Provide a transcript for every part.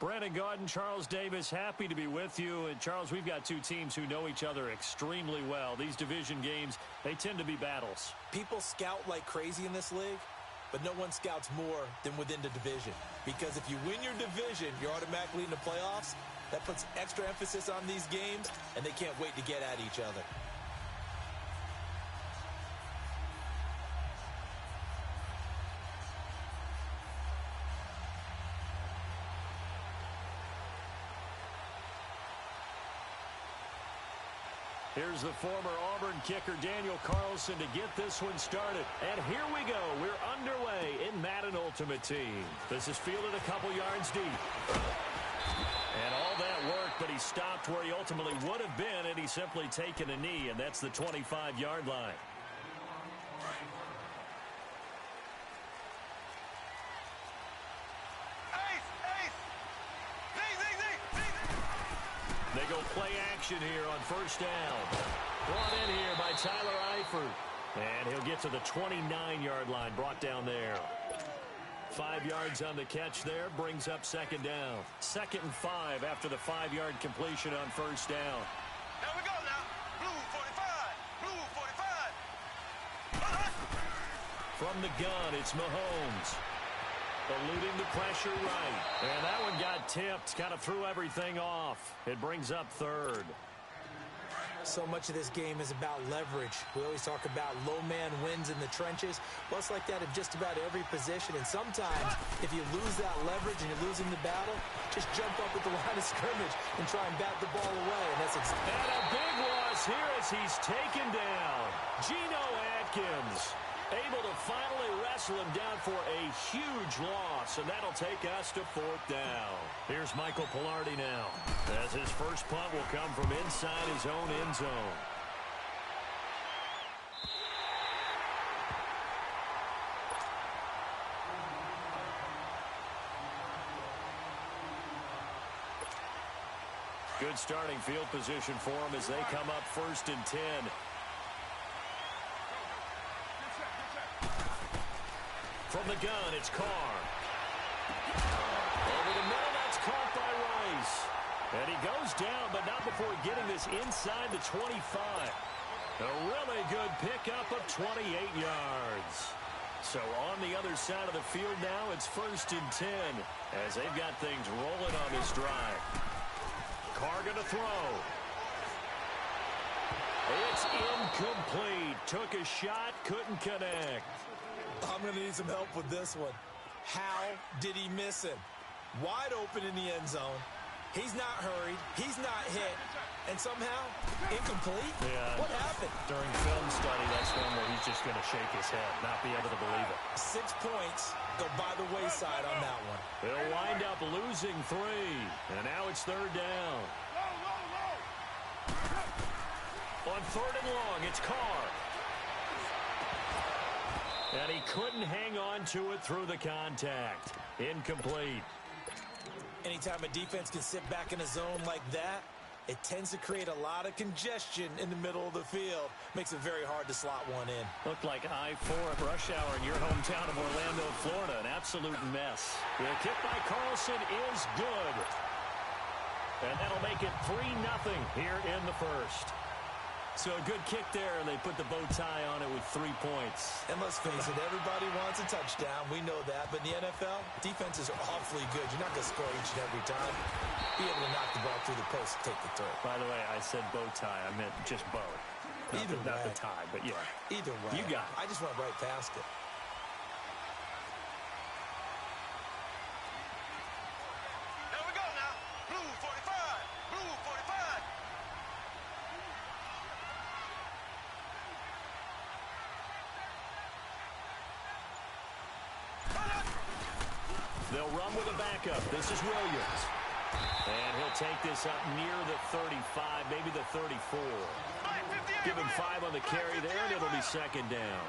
Brandon Gaudin, Charles Davis, happy to be with you. And, Charles, we've got two teams who know each other extremely well. These division games, they tend to be battles. People scout like crazy in this league, but no one scouts more than within the division. Because if you win your division, you're automatically in the playoffs. That puts extra emphasis on these games, and they can't wait to get at each other. Here's the former Auburn kicker, Daniel Carlson, to get this one started. And here we go. We're underway in Madden Ultimate Team. This is fielded a couple yards deep. And all that work, but he stopped where he ultimately would have been, and he's simply taken a knee, and that's the 25-yard line. They go play action here on first down. Brought in here by Tyler Eifert. And he'll get to the 29-yard line, brought down there. 5 yards on the catch there, brings up second down. 2nd and 5 after the 5-yard completion on first down. Here we go now. Blue 45. Blue 45. From the gun, it's Mahomes. Eluding the pressure right. And that one got tipped. Kind of threw everything off. It brings up third. So much of this game is about leverage. We always talk about low man wins in the trenches. Well, it's like that in just about every position. And sometimes, if you lose that leverage and you're losing the battle, just jump up at the line of scrimmage and try and bat the ball away. And that's exactly. And a big loss here as he's taken down. Geno Atkins able to finally wrestle him down for a huge loss, and that'll take us to 4th down. Here's Michael Pilardi now, as his first punt will come from inside his own end zone. Good starting field position for him as they come up 1st and 10. From the gun, it's Carr. Over the middle, that's caught by Rice. And he goes down, but not before getting this inside the 25. A really good pickup of 28 yards. So on the other side of the field now, it's 1st and 10 as they've got things rolling on this drive. Carr going to throw. It's incomplete. Took a shot, couldn't connect. I'm going to need some help with this one. How did he miss him? Wide open in the end zone. He's not hurried. He's not hit. And somehow, incomplete? Yeah. What happened? During film study, that's one where he's just going to shake his head, not be able to believe it. 6 points go by the wayside on that one. They'll wind up losing 3. And now it's 3rd down. On 3rd and long, it's Carr. And he couldn't hang on to it through the contact. Incomplete. Anytime a defense can sit back in a zone like that, it tends to create a lot of congestion in the middle of the field. Makes it very hard to slot one in. Looked like I-4 at rush hour in your hometown of Orlando, Florida. An absolute mess. The kick by Carlson is good. And that'll make it 3-0 here in the first. So a good kick there, and they put the bow tie on it with 3 points. And let's face it, everybody wants a touchdown. We know that. But in the NFL, defenses are awfully good. You're not going to score each and every time. Be able to knock the ball through the post and take the throw. By the way, I said bow tie. I meant just bow. Not the tie, but yeah. Either way. You got it. I just went right past it. Here we go now. Blue 45. Blue 45. They'll run with a backup. This is Williams. And he'll take this up near the 35, maybe the 34. Give him 5 on the carry there, and it'll be 2nd down.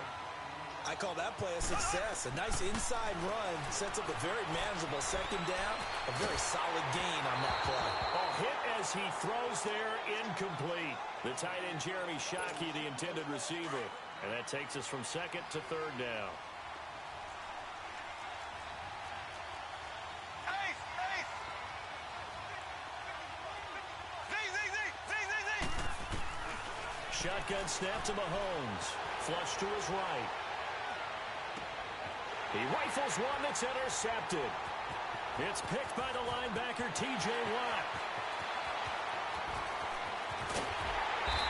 I call that play a success. A nice inside run sets up a very manageable 2nd down. A very solid gain on that play. Oh, hit as he throws there, incomplete. The tight end Jeremy Shockey, the intended receiver. And that takes us from 2nd to 3rd down. Shotgun snap to Mahomes. Flush to his right. He rifles one that's intercepted. It's picked by the linebacker, T.J. Watt.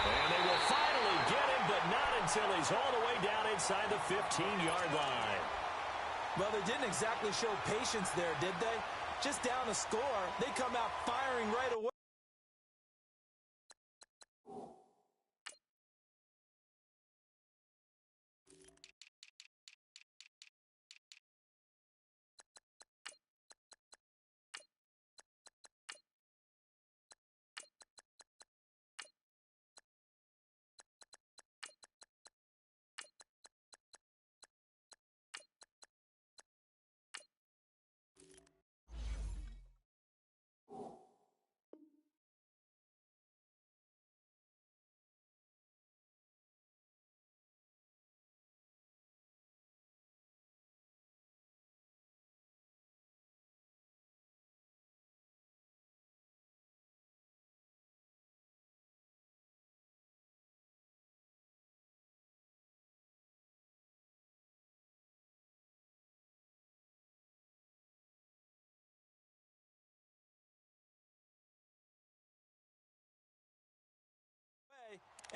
And they will finally get him, but not until he's all the way down inside the 15-yard line. Well, they didn't exactly show patience there, did they? Just down a score, they come out firing right away.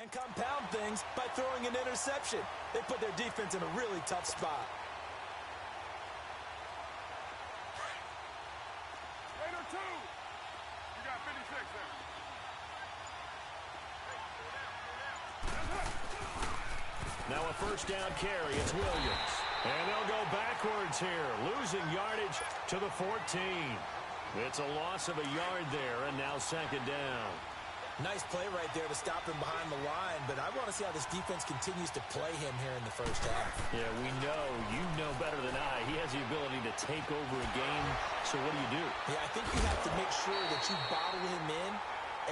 And compound things by throwing an interception. They put their defense in a really tough spot. Raider 2. You got 56 there. Now a first down carry. It's Williams. And they'll go backwards here, losing yardage to the 14. It's a loss of a yard there, and now second down. Nice play right there to stop him behind the line, but I want to see how this defense continues to play him here in the first half. Yeah, we know. You know better than I. He has the ability to take over a game, so what do? Yeah, I think you have to make sure that you bottle him in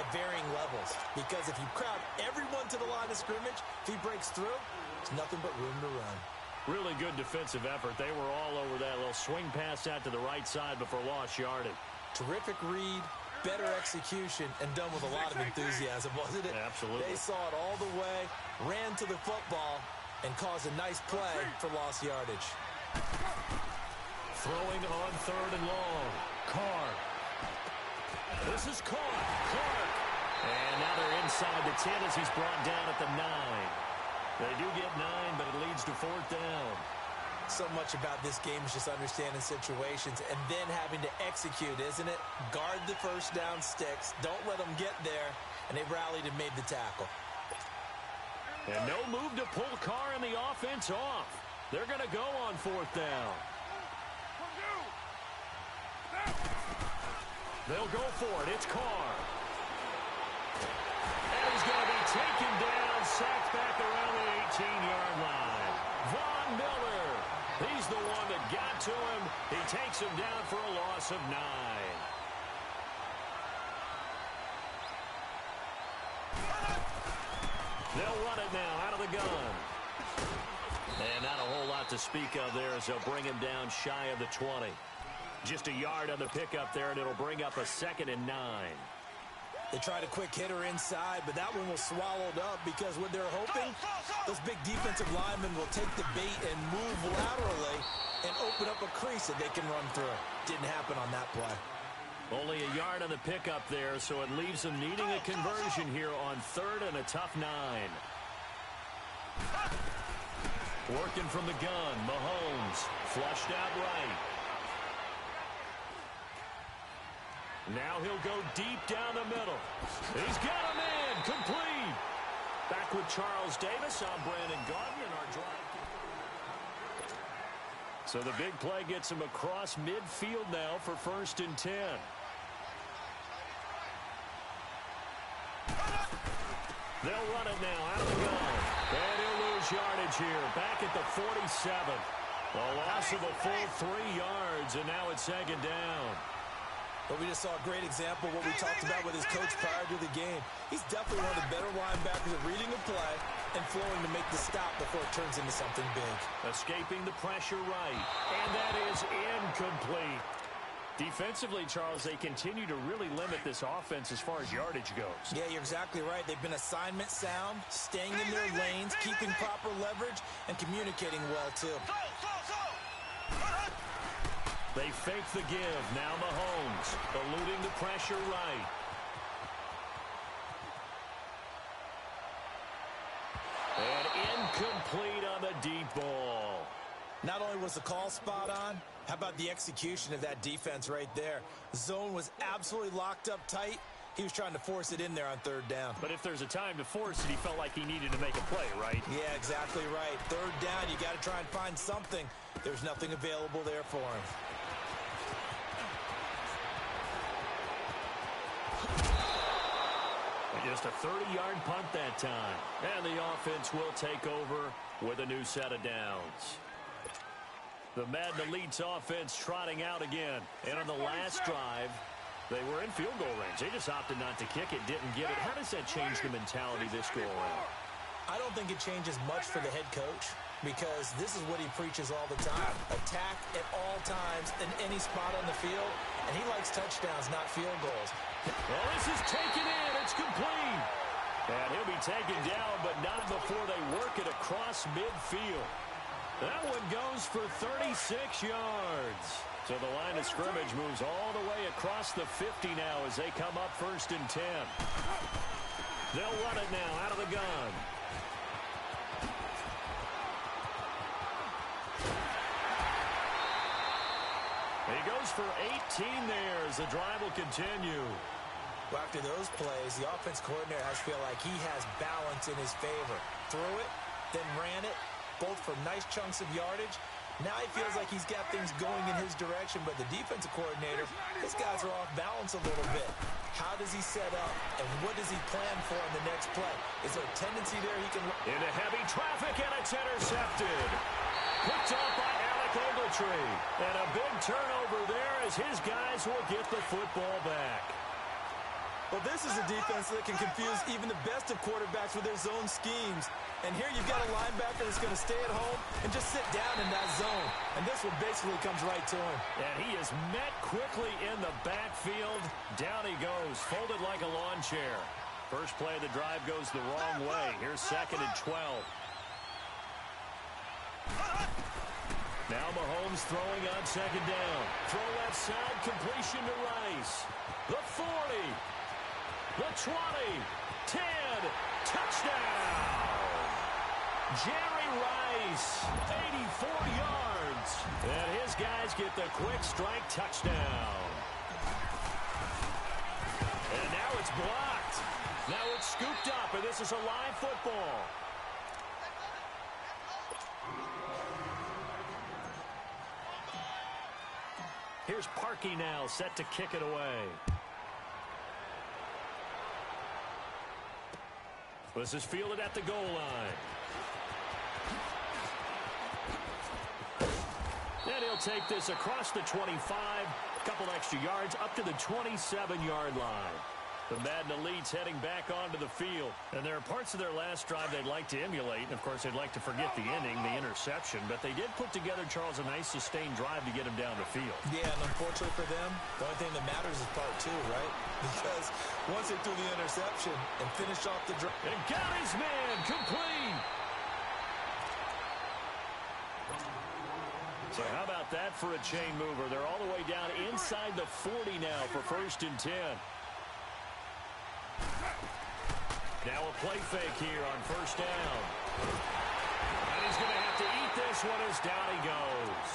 at varying levels, because if you crowd everyone to the line of scrimmage, if he breaks through, it's nothing but room to run. Really good defensive effort. They were all over that little swing pass out to the right side before lost yardage. Terrific read. Better execution, and done with a lot of enthusiasm, wasn't it? Absolutely. They saw it all the way, ran to the football, and caused a nice play for lost yardage. Throwing on third and long. Carr. This is caught. Clark. And now they're inside the 10 as he's brought down at the 9. They do get 9, but it leads to fourth down. So much about this game is just understanding situations and then having to execute, isn't it? Guard the first down sticks. Don't let them get there. And they rallied and made the tackle. And no move to pull Carr and the offense off. They're going to go on fourth down. They'll go for it. It's Carr. And he's going to be taken down, sacked back around the 18-yard line. Von Miller. He's the one that got to him. He takes him down for a loss of 9. They'll run it now out of the gun. And not a whole lot to speak of there as they'll bring him down shy of the 20. Just a yard on the pickup there, and it'll bring up a 2nd and 9. They tried a quick hitter inside, but that one was swallowed up because what they're hoping, those big defensive linemen will take the bait and move laterally and open up a crease that they can run through. Didn't happen on that play. Only a yard on the pickup there, so it leaves them needing a conversion here on 3rd and a tough 9. Working from the gun, Mahomes flushed out right. Now he'll go deep down the middle. He's got him in. Complete. Back with Charles Davis. I'm Brandon Gaudin in our drive. So the big play gets him across midfield now for 1st and 10. They'll run it now out of the gun. And he'll lose yardage here. Back at the 47. A loss of a full 3 yards, and now it's 2nd down. But we just saw a great example of what we talked about with his coach prior to the game. He's definitely one of the better linebackers at reading a play and flowing to make the stop before it turns into something big. Escaping the pressure right. And that is incomplete. Defensively, Charles, they continue to really limit this offense as far as yardage goes. Yeah, you're exactly right. They've been assignment sound, staying in their lanes, keeping proper leverage, and communicating well, too. They fake the give. Now Mahomes eluding the pressure right. And incomplete on the deep ball. Not only was the call spot on, how about the execution of that defense right there? The zone was absolutely locked up tight. He was trying to force it in there on third down. But if there's a time to force it, he felt like he needed to make a play, right? Yeah, exactly right. Third down, you got to try and find something. There's nothing available there for him. Just a 30-yard punt that time. And the offense will take over with a new set of downs. The Madden Elite's offense trotting out again. And on the last drive, they were in field goal range. They just opted not to kick it, didn't get it. How does that change the mentality this go around? I don't think it changes much for the head coach because this is what he preaches all the time. Attack at all times in any spot on the field, and he likes touchdowns, not field goals. Well, this is taken in. It's complete. And he'll be taken down, but not before they work it across midfield. That one goes for 36 yards. So the line of scrimmage moves all the way across the 50 now as they come up 1st and 10. They'll run it now out of the gun. He goes for 18 there as the drive will continue. Well, after those plays, the offense coordinator has to feel like he has balance in his favor. Threw it, then ran it, both for nice chunks of yardage. Now he feels like he's got things going in his direction, but the defensive coordinator, his guys are off balance a little bit. How does he set up, and what does he plan for in the next play? Is there a tendency there he can... Into heavy traffic, and it's intercepted. Picked up by Alec Ogletree. And a big turnover there as his guys will get the football back. Well, this is a defense that can confuse even the best of quarterbacks with their zone schemes. And here you've got a linebacker that's going to stay at home and just sit down in that zone. And this one basically comes right to him. And he is met quickly in the backfield. Down he goes, folded like a lawn chair. First play of the drive goes the wrong way. Here's 2nd and 12. Now Mahomes throwing on 2nd down. Throw left side, completion to Rice. The 40. The 20, 10, touchdown! Jerry Rice, 84 yards. And his guys get the quick strike touchdown. And now it's blocked. Now it's scooped up, and this is a live football. Here's Parkey now, set to kick it away. This is fielded at the goal line. And he'll take this across the 25, a couple extra yards, up to the 27-yard line. The Madden Elites heading back onto the field. And there are parts of their last drive they'd like to emulate. And, of course, they'd like to forget the inning, the interception. But they did put together, Charles, a nice sustained drive to get him down the field. Yeah, and unfortunately for them, the only thing that matters is part 2, right? Because once they threw the interception and finished off the drive. And got his man complete. So how about that for a chain mover? They're all the way down inside the 40 now for 1st and 10. Now a play fake here on 1st down. And he's going to have to eat this one as down he goes.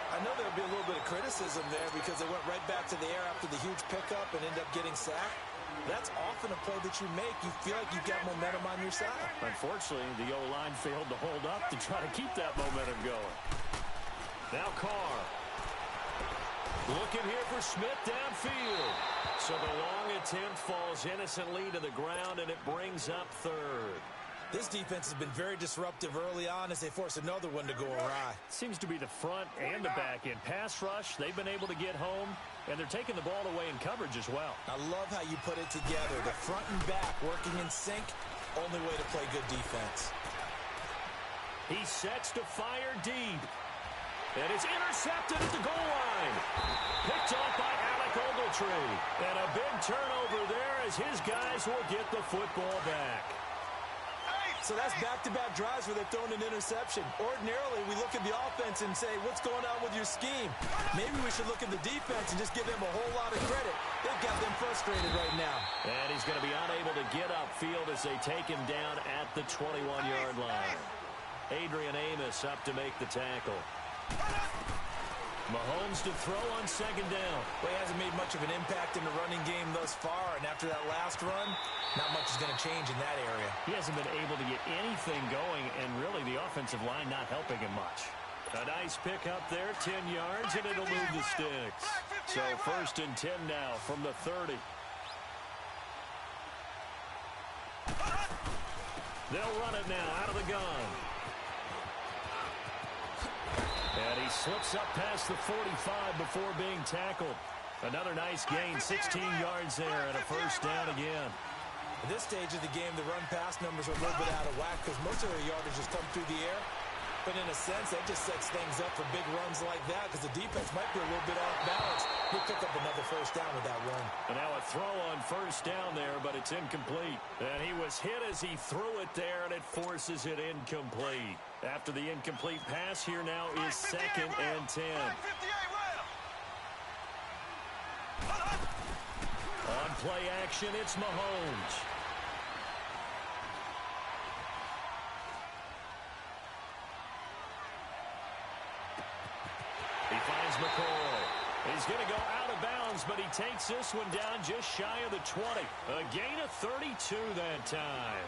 I know there'll be a little bit of criticism there because they went right back to the air after the huge pickup and ended up getting sacked. That's often a play that you make. You feel like you've got momentum on your side. Unfortunately, the O-line failed to hold up to try to keep that momentum going. Now Carr. Looking here for Smith downfield. So the long attempt falls innocently to the ground, and it brings up 3rd. This defense has been very disruptive early on as they force another one to go awry. Seems to be the front and the back end. Pass rush, they've been able to get home, and they're taking the ball away in coverage as well. I love how you put it together. The front and back working in sync, only way to play good defense. He sets to fire deep. And it's intercepted at the goal line. Picked off by Alec Ogletree. And a big turnover there as his guys will get the football back. So that's back-to-back drives where they're throwing an interception. Ordinarily, we look at the offense and say, what's going on with your scheme? Maybe we should look at the defense and just give them a whole lot of credit. They've got them frustrated right now. And he's going to be unable to get upfield as they take him down at the 21-yard line. Adrian Amos up to make the tackle. Mahomes to throw on second down. Well, he hasn't made much of an impact in the running game thus far, and after that last run, not much is going to change in that area. He hasn't been able to get anything going, and really the offensive line not helping him much. A nice pick up there, 10 yards, and it'll move the sticks. So 1st and 10 now from the 30. They'll run it now out of the gun. And he slips up past the 45 before being tackled. Another nice gain, 16 yards there, and a 1st down again. At this stage of the game, the run-pass numbers are a little bit out of whack because most of their yardage has come through the air. But in a sense, that just sets things up for big runs like that because the defense might be a little bit off balance. He'll pick up another 1st down with that run. And now a throw on 1st down there, but it's incomplete. And he was hit as he threw it there, and it forces it incomplete. After the incomplete pass, here now is 2nd and 10. On play action, it's Mahomes. He finds McCoy. He's going to go out of bounds, but he takes this one down just shy of the 20. A gain of 32 that time.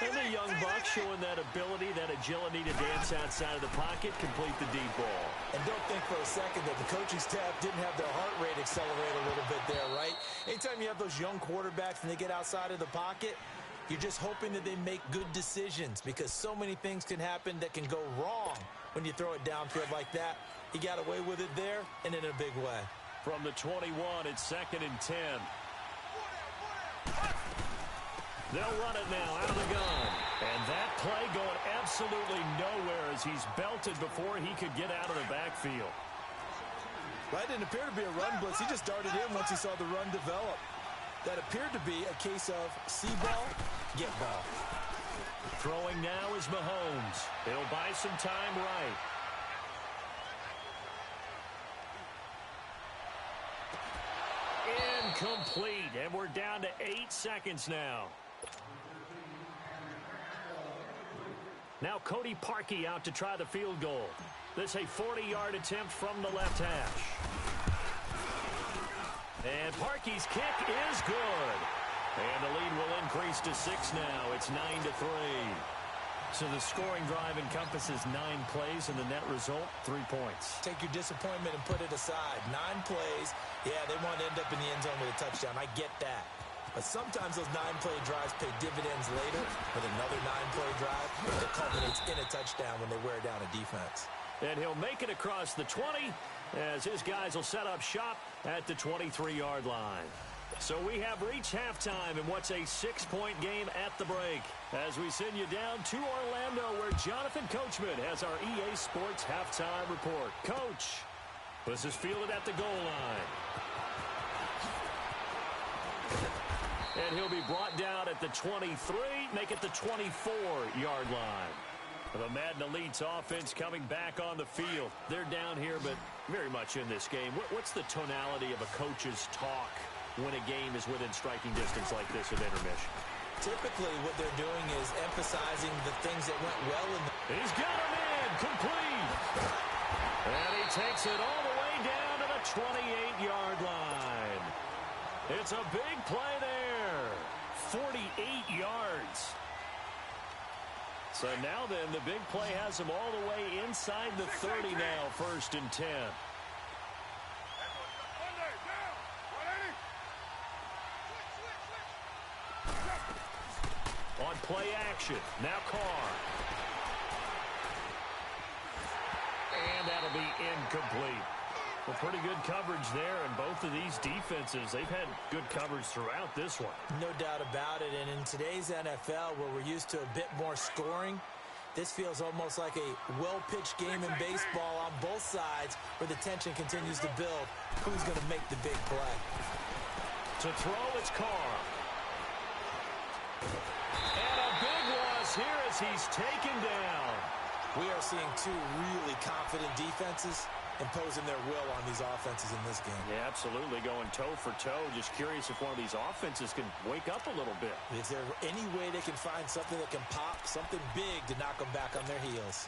And the young buck showing that ability, that agility to dance outside of the pocket, complete the deep ball. And don't think for a second that the coaching staff didn't have their heart rate accelerate a little bit there, right? Anytime you have those young quarterbacks and they get outside of the pocket, you're just hoping that they make good decisions because so many things can happen that can go wrong when you throw it downfield like that. He got away with it there and in a big way. From the 21, it's 2nd and 10. They'll run it now out of the gun. And that play going absolutely nowhere as he's belted before he could get out of the backfield. Well, it didn't appear to be a run blitz. He just darted in once he saw the run develop. That appeared to be a case of see ball, get ball. Throwing now is Mahomes. He'll buy some time right. Incomplete, and we're down to 8 seconds now. Now Cody Parkey out to try the field goal. This a 40-yard attempt from the left hash. And Parkey's kick is good. And the lead will increase to 6 now. It's 9-3. So the scoring drive encompasses 9 plays, and the net result, 3 points. Take your disappointment and put it aside. 9 plays. Yeah, they want to end up in the end zone with a touchdown. I get that. But sometimes those 9-play drives pay dividends later with another 9-play drive that culminates in a touchdown when they wear down a defense. And he'll make it across the 20 as his guys will set up shop at the 23-yard line. So we have reached halftime in what's a 6-point game at the break as we send you down to Orlando where Jonathan Coachman has our EA Sports halftime report. Coach, this is fielded at the goal line. And he'll be brought down at the 23, make it the 24-yard line. The Madden Elite's offense coming back on the field. They're down here, but very much in this game. What's the tonality of a coach's talk when a game is within striking distance like this at intermission? Typically, what they're doing is emphasizing the things that went well in the... He's got him in, complete. And he takes it all the way down to the 28-yard line. It's a big play there. 48 yards. So now then, the big play has him all the way inside the 30 now, 1st and 10. On play action, now Carr. And that'll be incomplete. Well, pretty good coverage there, and both of these defenses, they've had good coverage throughout this one. No doubt about it, and in today's NFL, where we're used to a bit more scoring, This feels almost like a well-pitched game in baseball on both sides where the tension continues to build. Who's going to make the big play? To throw, it's Carr. And a big loss here as he's taken down. We are seeing two really confident defenses imposing their will on these offenses in this game. Yeah, absolutely, going toe for toe. Just curious if one of these offenses can wake up a little bit. Is there any way they can find something that can pop, something big to knock them back on their heels?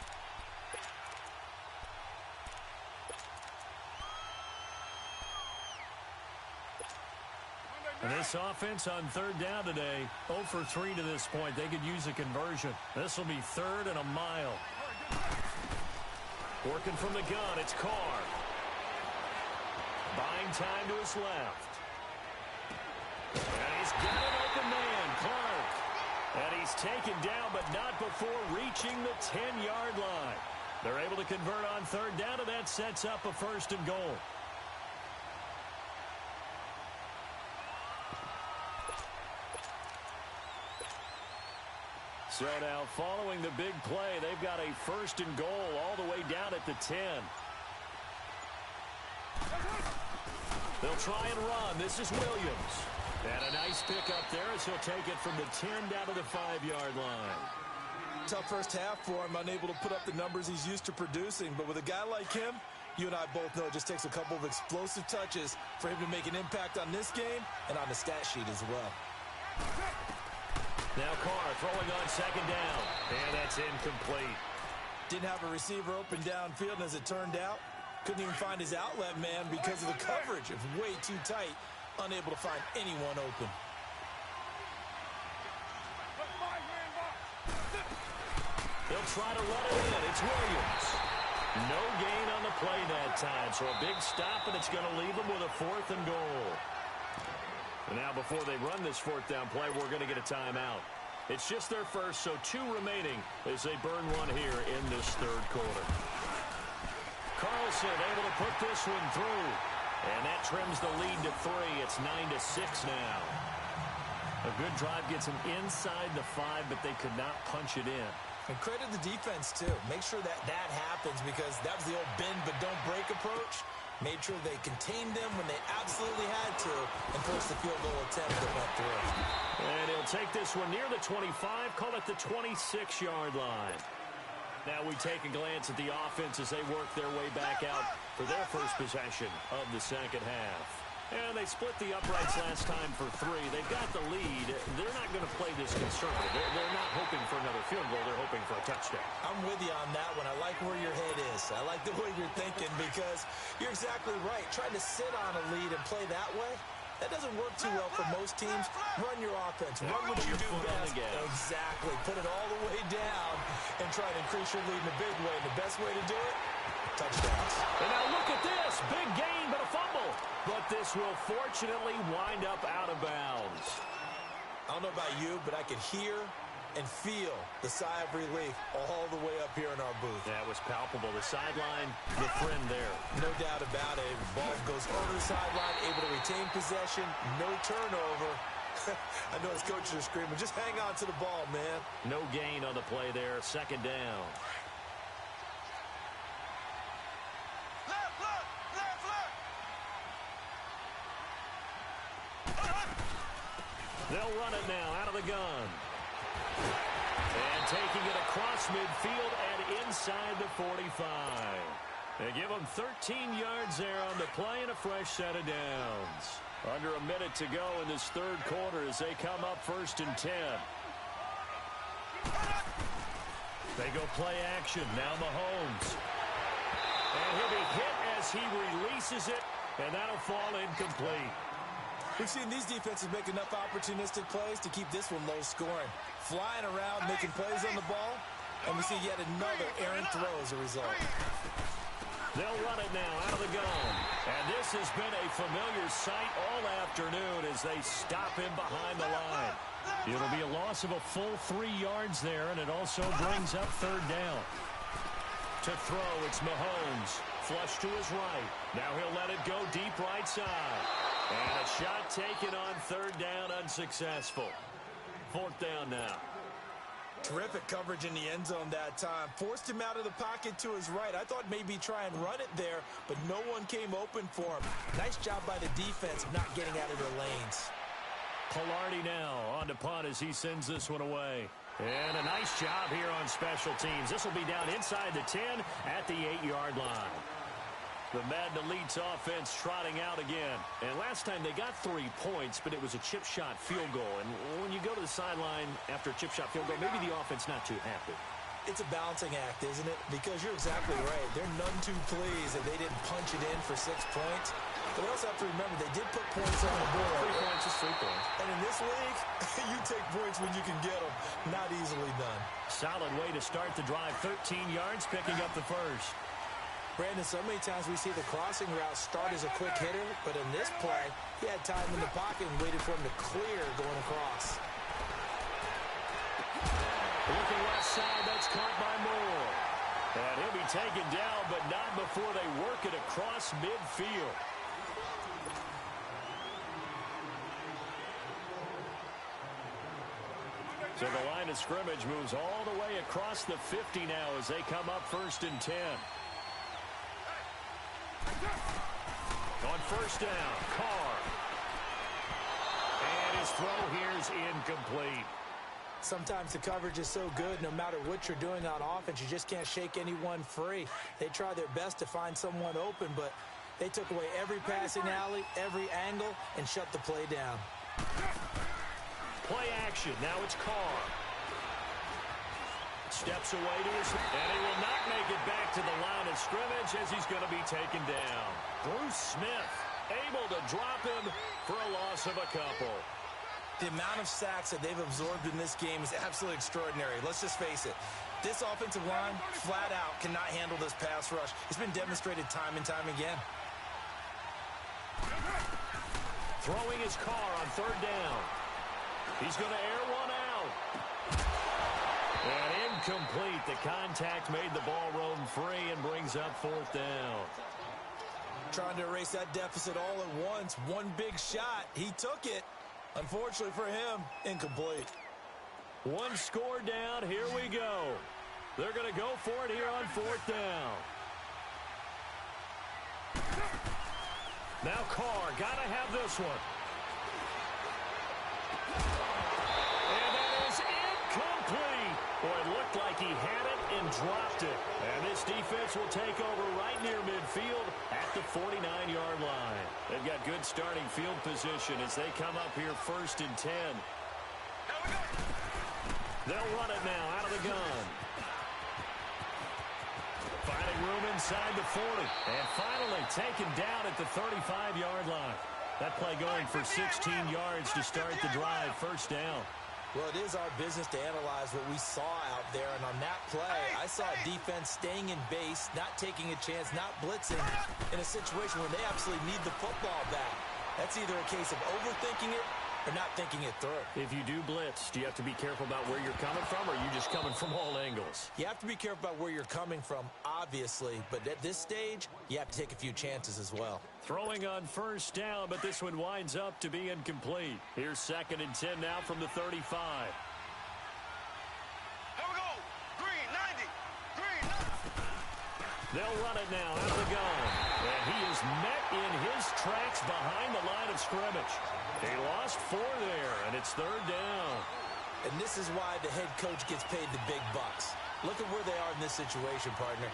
And this offense on third down today, 0 for 3 to this point. They could use a conversion. This will be 3rd and a mile. Working from the gun, it's Carr. Buying time to his left. And he's got an open man, Clark. And he's taken down, but not before reaching the 10-yard line. They're able to convert on third down, and that sets up a 1st and goal. So now, following the big play, they've got a 1st and goal all the way down at the 10. They'll try and run. This is Williams. And a nice pickup there as he'll take it from the 10 down to the 5-yard line. Tough first half for him, unable to put up the numbers he's used to producing. But with a guy like him, you and I both know it just takes a couple of explosive touches for him to make an impact on this game and on the stat sheet as well. Now Carr throwing on 2nd down. And that's incomplete. Didn't have a receiver open downfield, and as it turned out, couldn't even find his outlet man because of the coverage. It was way too tight, unable to find anyone open. They'll try to run it in. It's Williams. No gain on the play that time, so a big stop, and it's going to leave them with a 4th and goal. And now before they run this 4th down play, we're going to get a timeout. It's just their first, so 2 remaining as they burn one here in this 3rd quarter. Carlson able to put this one through. And that trims the lead to 3. It's 9-6 now. A good drive gets them inside the 5, but they could not punch it in. And credit the defense, too. Make sure that happens because that was the old bend but don't break approach. Made sure they contained them when they absolutely had to and forced the field goal attempt that went through. And he'll take this one near the 25, call it the 26-yard line. Now we take a glance at the offense as they work their way back out for their first possession of the second half. And they split the uprights last time for 3. They've got the lead. They're not going to play this conservative. They're not hoping for another field goal. They're hoping for a touchdown. I'm with you on that one. I like where your head is. I like the way you're thinking because you're exactly right. Trying to sit on a lead and play that way, that doesn't work too well for most teams. Run your offense. Run what you do best. Exactly. Put it all the way down and try to increase your lead in a big way. And the best way to do it, touchdowns. And now look at this. Big gain, but a fumble. But this will fortunately wind up out of bounds. I don't know about you, but I could hear and feel the sigh of relief all the way up here in our booth. That was palpable. The sideline, the friend there. No doubt about it. Ball goes over the sideline, able to retain possession, no turnover. I know his coaches are screaming, just hang on to the ball, man. No gain on the play there. 2nd down. They'll run it now out of the gun. And taking it across midfield and inside the 45. They give them 13 yards there on the play and a fresh set of downs. Under a minute to go in this 3rd quarter as they come up 1st and 10. They go play action. Now Mahomes. And he'll be hit as he releases it, and that'll fall incomplete. We've seen these defenses make enough opportunistic plays to keep this one low scoring. Flying around, making plays on the ball, and we see yet another errant throw as a result. They'll run it now out of the gun. And this has been a familiar sight all afternoon as they stop him behind the line. It'll be a loss of a full 3 yards there, and it also brings up 3rd down. To throw, it's Mahomes. Flush to his right. Now he'll let it go deep right side. And a shot taken on 3rd down, unsuccessful. 4th down now. Terrific coverage in the end zone that time. Forced him out of the pocket to his right. I thought maybe try and run it there, but no one came open for him. Nice job by the defense of not getting out of their lanes. Pilardi now on to punt as he sends this one away. And a nice job here on special teams. This will be down inside the 10 at the 8-yard line. The Madden Elite's offense trotting out again. And last time they got 3 points, but it was a chip shot field goal. And when you go to the sideline after a chip shot field goal, maybe the offense not too happy. It's a balancing act, isn't it? Because you're exactly right. They're none too pleased that they didn't punch it in for 6 points. But we also have to remember they did put points on the board. 3 points is 3 points. And in this league, you take points when you can get them. Not easily done. Solid way to start the drive. 13 yards, picking up the first. Brandon, so many times we see the crossing route start as a quick hitter, but in this play, he had time in the pocket and waited for him to clear going across. Looking left side, that's caught by Moore. And he'll be taken down, but not before they work it across midfield. So the line of scrimmage moves all the way across the 50 now as they come up 1st and 10. On 1st down, Carr. And his throw here is incomplete. Sometimes the coverage is so good, no matter what you're doing on offense, you just can't shake anyone free. They try their best to find someone open, but they took away every passing alley, every angle, and shut the play down. Play action. Now it's Carr. Steps away to his, and he will not make it back to the line of scrimmage as he's going to be taken down. Bruce Smith able to drop him for a loss of a couple. The amount of sacks that they've absorbed in this game is absolutely extraordinary. Let's just face it. This offensive line, flat out, cannot handle this pass rush. It's been demonstrated time and time again. Throwing his Carr on 3rd down. He's going to air one out. And incomplete. The contact made the ball roam free and brings up 4th down. Trying to erase that deficit all at once. One big shot. He took it. Unfortunately for him, incomplete. One score down. Here we go. They're going to go for it here on 4th down. Now Carr, got to have this one. And that is incomplete. Boy, it looked like he had it and dropped it. And this defense will take over right near midfield at the 49-yard line. They've got good starting field position as they come up here 1st and 10. They'll run it now out of the gun. Finding room inside the 40. And finally taken down at the 35-yard line. That play going for 16 yards to start the drive. 1st down. Well, it is our business to analyze what we saw out there. And on that play, I saw a defense staying in base, not taking a chance, not blitzing in a situation where they absolutely need the football back. That's either a case of overthinking it or not thinking it through. If you do blitz, do you have to be careful about where you're coming from, or are you just coming from all angles? You have to be careful about where you're coming from, obviously. But at this stage, you have to take a few chances as well. Throwing on 1st down, but this one winds up to be incomplete. Here's 2nd and 10 now from the 35. Here we go. Green, 90. Green, 90. They'll run it now out of the gun. And he is met in his tracks behind the line of scrimmage. He lost 4 there, and it's 3rd down. And this is why the head coach gets paid the big bucks. Look at where they are in this situation, partner.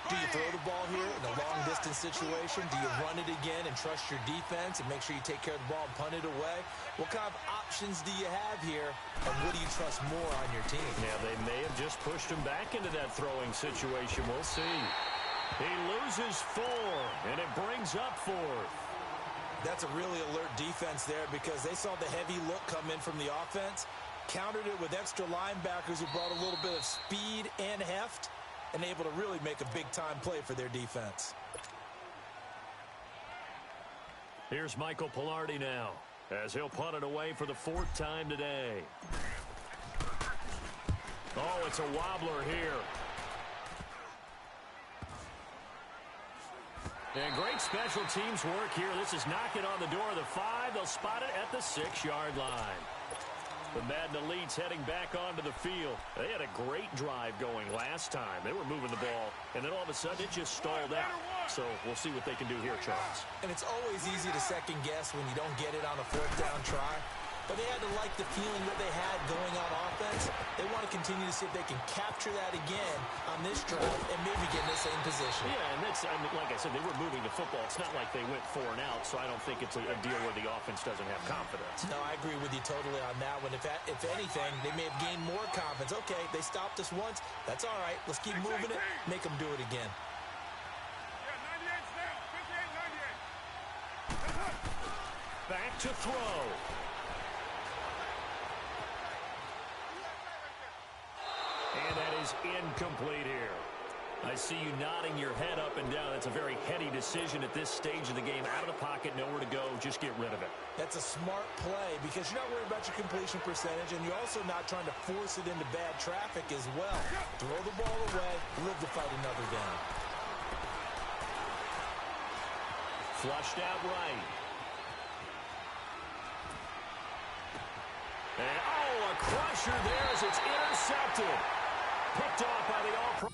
Do you throw the ball here in a long-distance situation? Do you run it again and trust your defense and make sure you take care of the ball and punt it away? What kind of options do you have here, and what do you trust more on your team? Yeah, they may have just pushed him back into that throwing situation. We'll see. He loses 4, and it brings up 4th. That's a really alert defense there because they saw the heavy look come in from the offense, countered it with extra linebackers who brought a little bit of speed and heft, and able to really make a big-time play for their defense. Here's Michael Pilardi now as he'll punt it away for the 4th time today. Oh, it's a wobbler here. And great special teams work here. This is knocking on the door of the 5. They'll spot it at the 6-yard line. The Madden Elite's heading back onto the field. They had a great drive going last time. They were moving the ball, and then all of a sudden it just stalled out. So we'll see what they can do here, Charles. And it's always easy to second guess when you don't get it on a fourth down try. But they had to like the feeling that they had going on offense. They want to continue to see if they can capture that again on this drive and maybe get in the same position. Yeah, and that's, I mean, like I said, they were moving the football. It's not like they went 4 and out, so I don't think it's a deal where the offense doesn't have confidence. No, I agree with you totally on that one. If anything, they may have gained more confidence. Okay, they stopped us once. That's all right. Let's keep moving it. Make them do it again. Back to throw. And that is incomplete here. I see you nodding your head up and down. That's a very heady decision at this stage of the game. Out of the pocket, nowhere to go. Just get rid of it. That's a smart play because you're not worried about your completion percentage, and you're also not trying to force it into bad traffic as well. Throw the ball away, live to fight another down. Flushed out right. And, oh, a crusher there as it's intercepted. Picked off by the All-Pro.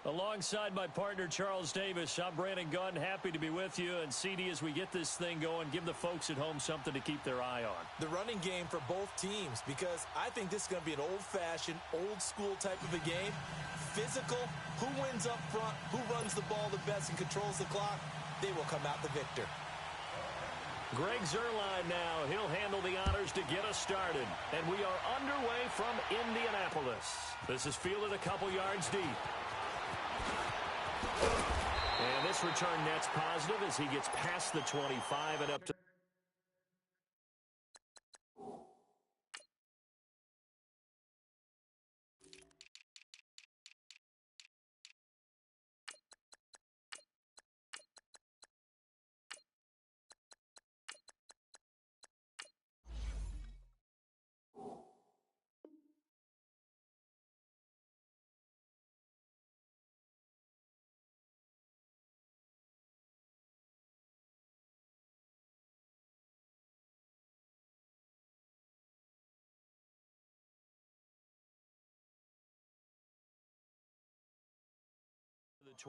Alongside my partner, Charles Davis, I'm Brandon Gunn. Happy to be with you. And, CD, as we get this thing going, give the folks at home something to keep their eye on. The running game for both teams, because I think this is going to be an old-fashioned, old-school type of a game. Physical, who wins up front, who runs the ball the best and controls the clock, they will come out the victor. Greg Zuerlein now. He'll handle the honors to get us started. And we are underway from Indianapolis. This is fielded a couple yards deep. And this return net's positive as he gets past the 25 and up to the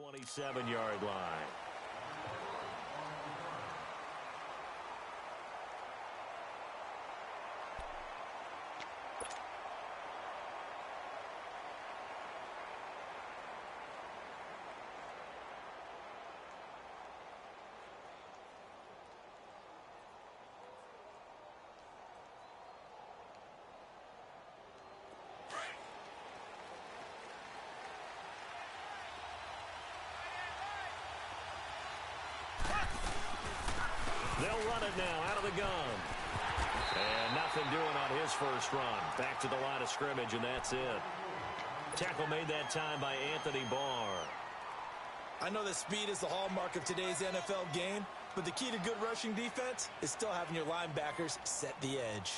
27-yard line. They'll run it now out of the gun. And nothing doing on his first run. Back to the line of scrimmage, and that's it. Tackle made that time by Anthony Barr. I know that speed is the hallmark of today's NFL game, but the key to good rushing defense is still having your linebackers set the edge.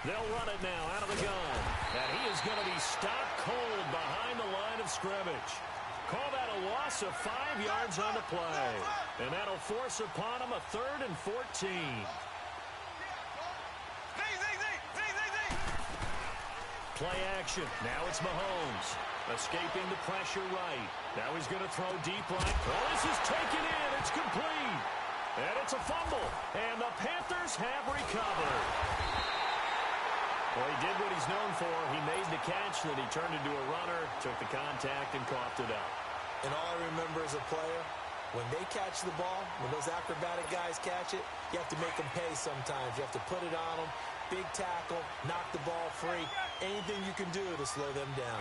They'll run it now out of the gun. And he is going to be stopped cold behind the line of scrimmage. Call that a loss of 5 yards on the play. And that'll force upon him a 3rd and 14. Play action. Now it's Mahomes. Escaping the pressure right. Now he's going to throw deep right. Oh, this is taken in. It's complete. And it's a fumble. And the Panthers have recovered. Well, he did what he's known for. He made the catch, then he turned into a runner, took the contact, and coughed it up. And all I remember as a player, when they catch the ball, when those acrobatic guys catch it, you have to make them pay sometimes. You have to put it on them, big tackle, knock the ball free, anything you can do to slow them down.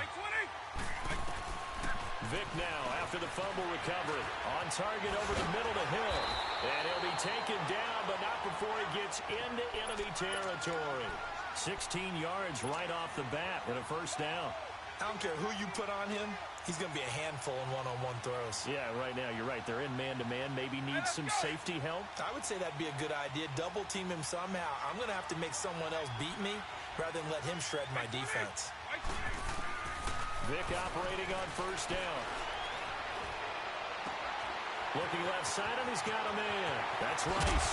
Vick now after the fumble recovery. On target over the middle to Hill. And he'll be taken down, but not before he gets into enemy territory. 16 yards right off the bat and a first down. I don't care who you put on him. He's going to be a handful in one-on-one throws. Yeah, right now you're right. They're in man-to-man. Maybe needs some safety help. I would say that'd be a good idea. Double team him somehow. I'm going to have to make someone else beat me rather than let him shred my defense. Vick operating on first down. Looking left side, and he's got a man. That's Rice.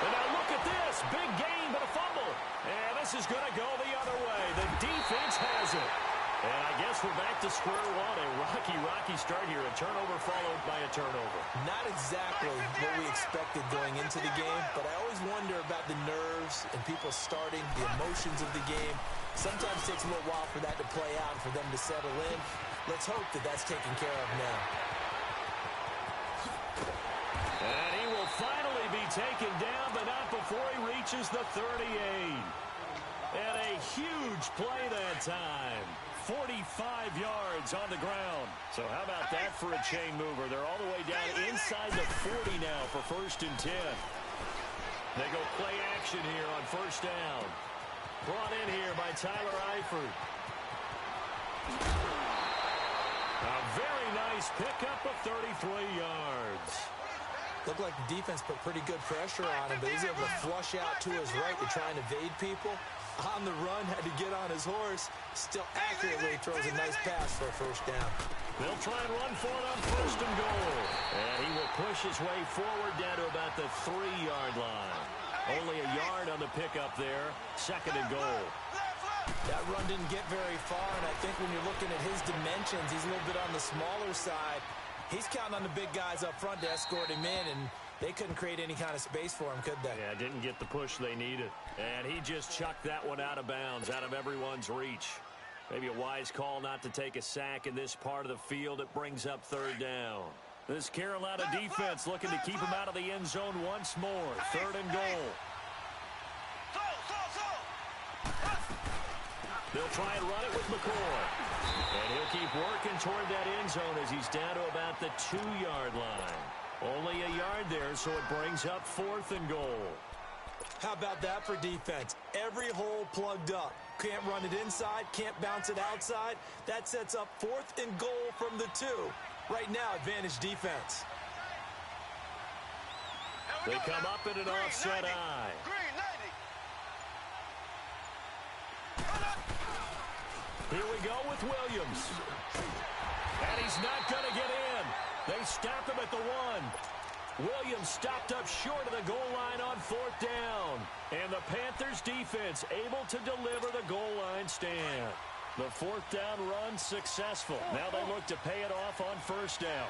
And now look at this. Big gain, but a fumble. And this is going to go the other way. The defense has it. And I guess we're back to square one. A rocky start here. A turnover followed by a turnover. Not exactly what we expected going into the game, but I always wonder about the nerves and people starting, the emotions of the game. Sometimes it takes a little while for that to play out and for them to settle in. Let's hope that that's taken care of now. And he will finally be taken down, but not before he reaches the 38. And a huge play that time. 45 yards on the ground. So how about that for a chain mover? They're all the way down inside the 40 now for 1st and 10. They go play action here on first down. Brought in here by Tyler Eifert. A very nice pickup of 33 yards. Looked like the defense put pretty good pressure on him, but he's able to flush out to his right to try and evade people. On the run, had to get on his horse. Still accurately throws a nice pass for a first down. They'll try and run for it on first and goal. And he will push his way forward down to about the 3-yard line. Only a yard on the pickup there. Second and goal. That run didn't get very far, and I think when you're looking at his dimensions, he's a little bit on the smaller side. He's counting on the big guys up front to escort him in, and they couldn't create any kind of space for him, could they? Yeah, didn't get the push they needed. And he just chucked that one out of bounds, out of everyone's reach. Maybe a wise call not to take a sack in this part of the field. It brings up third down. This Carolina defense looking to keep him out of the end zone once more. Third and goal. They'll try and run it with McCoy. And he'll keep working toward that end zone as he's down to about the 2-yard line. Only a yard there, so it brings up fourth and goal. How about that for defense? Every hole plugged up. Can't run it inside, can't bounce it outside. That sets up fourth and goal from the 2. Right now, advantage defense. They come up in an offset eye. Here we go with Williams. And he's not going to get in. They stop him at the 1. Williams stopped up short of the goal line on fourth down. And the Panthers defense able to deliver the goal line stand. The fourth down run successful. Now they look to pay it off on first down.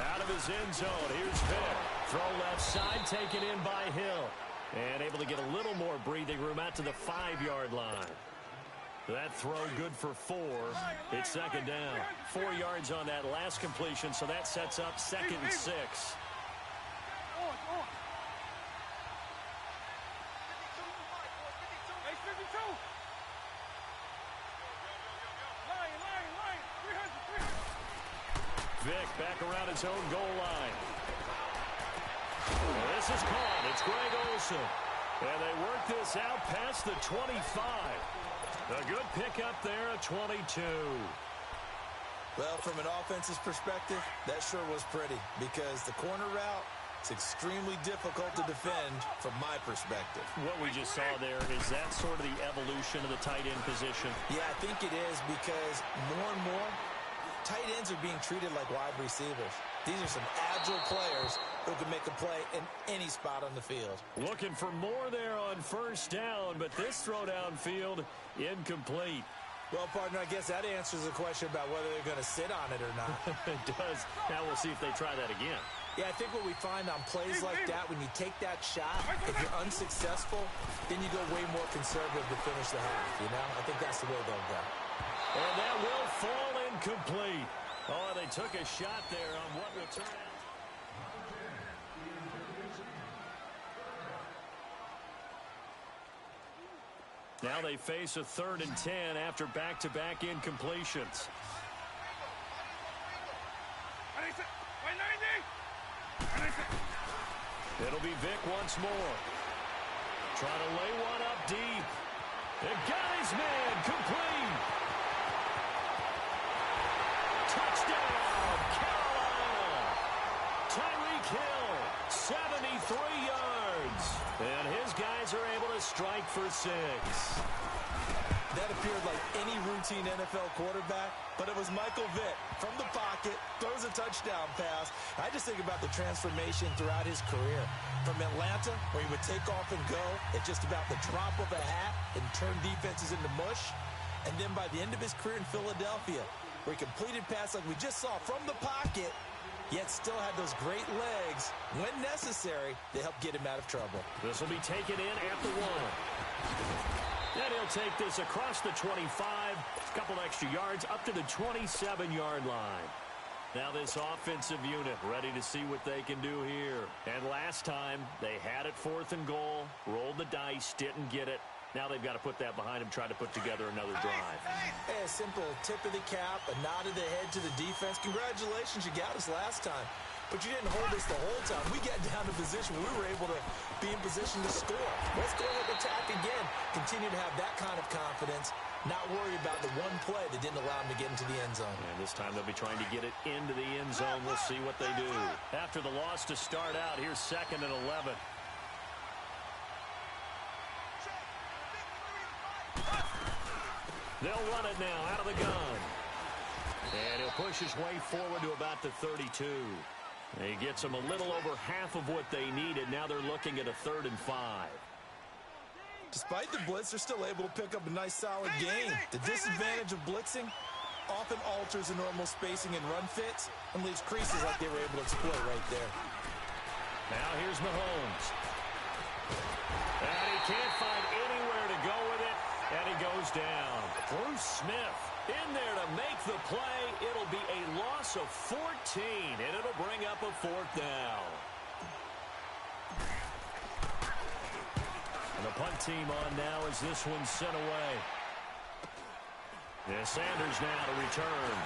Out of his end zone, here's Vick. Throw left side, taken in by Hill. And able to get a little more breathing room out to the 5-yard line. That throw good for 4. It's second down. 4 yards on that last completion, so that sets up second and 6. Vick back around his own goal line. Well, this is caught. It's Greg Olsen. And they work this out past the 25. A good pickup there at 22. Well, from an offense's perspective, that sure was pretty because the corner route is extremely difficult to defend from my perspective. What we just saw there, is that sort of the evolution of the tight end position? Yeah, I think it is because more and more, tight ends are being treated like wide receivers. These are some agile players who can make a play in any spot on the field. Looking for more there on first down, but this throw downfield incomplete. Well, partner, I guess that answers the question about whether they're going to sit on it or not. It does. Now we'll see if they try that again. Yeah, I think what we find on plays like that, when you take that shot, if you're unsuccessful, then you go way more conservative to finish the half, you know? I think that's the way they'll go. And that will fall incomplete. Oh, they took a shot there on what will turn out. Now they face a 3rd and 10 after back-to-back incompletions. It'll be Vick once more. Trying to lay one up deep. And got his man complete. Touchdown, Carolina. Tyreek Hill, 73 yards. And his guys are able to strike for 6. That appeared like any routine NFL quarterback, but it was Michael Vick from the pocket, throws a touchdown pass. I just think about the transformation throughout his career. From Atlanta, where he would take off and go at just about the drop of a hat and turn defenses into mush. And then by the end of his career in Philadelphia, where he completed pass like we just saw from the pocket, yet still had those great legs, when necessary, to help get him out of trouble. This will be taken in at the 1. And he'll take this across the 25, a couple extra yards, up to the 27-yard line. Now this offensive unit ready to see what they can do here. And last time, they had it 4th and goal, rolled the dice, didn't get it. Now they've got to put that behind them, try to put together another drive. Hey, a simple tip of the cap, a nod of the head to the defense. Congratulations, you got us last time. But you didn't hold us the whole time. We got down to position where we were able to be in position to score. Let's go and attack again. Continue to have that kind of confidence. Not worry about the one play that didn't allow them to get into the end zone. And this time they'll be trying to get it into the end zone. We'll see what they do. After the loss to start out, here's 2nd and 11. They'll run it now out of the gun. And he'll push his way forward to about the 32. He gets them a little over half of what they needed. Now they're looking at a 3rd and 5. Despite the blitz, they're still able to pick up a nice, solid gain. The disadvantage of blitzing often alters the normal spacing and run fits and leaves creases like they were able to exploit right there. Now here's Mahomes. And he can't find anywhere to go with it, and he goes down. Bruce Smith in there to make the play. It'll be a loss of 14, and it'll bring up a 4th down. And the punt team on now as this one's sent away. Yeah, Sanders now to return.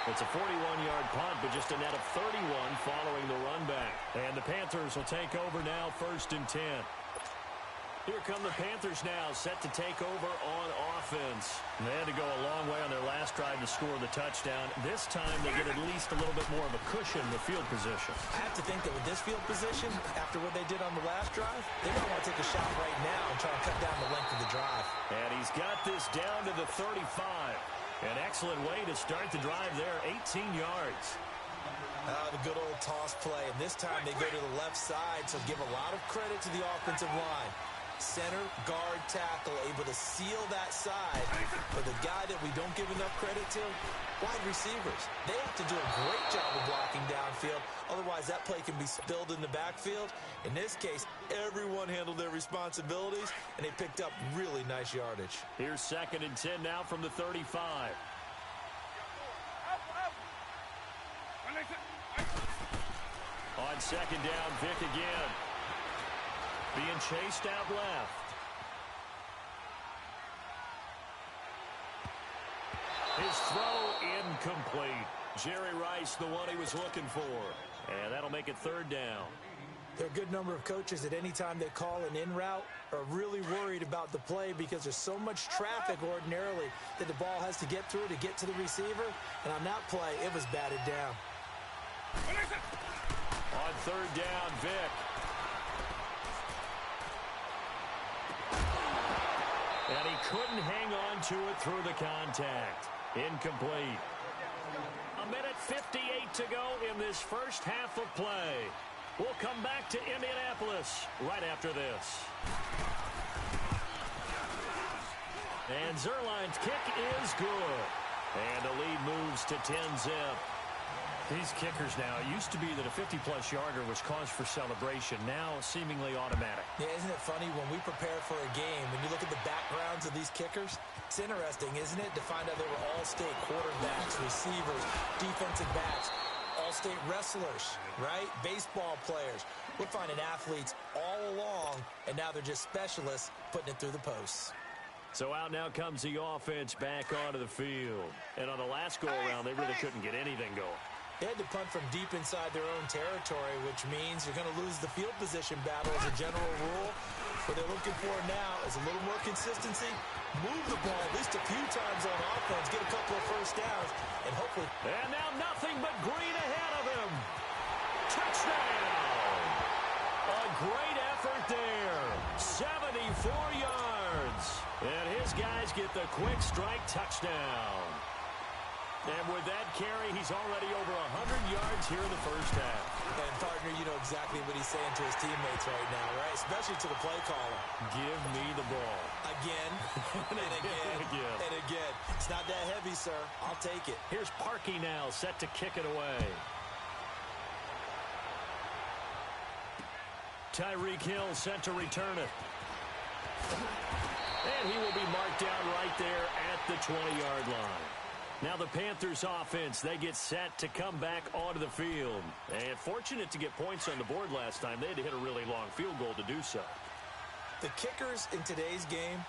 It's a 41-yard punt, but just a net of 31 following the run back. And the Panthers will take over now, 1st and 10. Here come the Panthers now, set to take over on offense. They had to go a long way on their last drive to score the touchdown. This time they get at least a little bit more of a cushion with field position. I have to think that with this field position, after what they did on the last drive, they might want to take a shot right now and try and cut down the length of the drive. And he's got this down to the 35. An excellent way to start the drive there, 18 yards. The good old toss play, and this time they go to the left side, so give a lot of credit to the offensive line. Center, guard, tackle, able to seal that side. But the guy that we don't give enough credit to, wide receivers. They have to do a great job of blocking downfield. Otherwise, that play can be spilled in the backfield. In this case, everyone handled their responsibilities, and they picked up really nice yardage. Here's 2nd and 10 now from the 35. On 2nd down, Vick again. Being chased out left. His throw incomplete. Jerry Rice, the one he was looking for. And that'll make it 3rd down. There are a good number of coaches at any time they call an in route are really worried about the play because there's so much traffic ordinarily that the ball has to get through to get to the receiver. And on that play, it was batted down. On 3rd down, Vick. And he couldn't hang on to it through the contact. Incomplete. 1:58 to go in this first half of play. We'll come back to Indianapolis right after this. And Zerline's kick is good. And the lead moves to 10-zip. These kickers now, it used to be that a 50-plus yarder was cause for celebration. Now, seemingly automatic. Yeah, isn't it funny when we prepare for a game, when you look at the backgrounds of these kickers, it's interesting, isn't it, to find out they were all-state quarterbacks, receivers, defensive backs, all-state wrestlers, right? Baseball players. We're finding athletes all along, and now they're just specialists putting it through the posts. So out now comes the offense back onto the field. And on the last go-around, they really couldn't get anything going. They had to punt from deep inside their own territory, which means you're going to lose the field position battle as a general rule. What they're looking for now is a little more consistency, move the ball at least a few times on offense, get a couple of first downs, and hopefully... And now nothing but green ahead of him. Touchdown! A great effort there. 74 yards. And his guys get the quick strike touchdown. And with that carry, he's already over 100 yards here in the first half. And, partner, you know exactly what he's saying to his teammates right now, right? Especially to the play caller. Give me the ball. Again, and again, and again. It's not that heavy, sir. I'll take it. Here's Parkey now, set to kick it away. Tyreek Hill set to return it. And he will be marked down right there at the 20-yard line. Now the Panthers offense, they get set to come back onto the field. And fortunate to get points on the board last time. They had to hit a really long field goal to do so. The kickers in today's game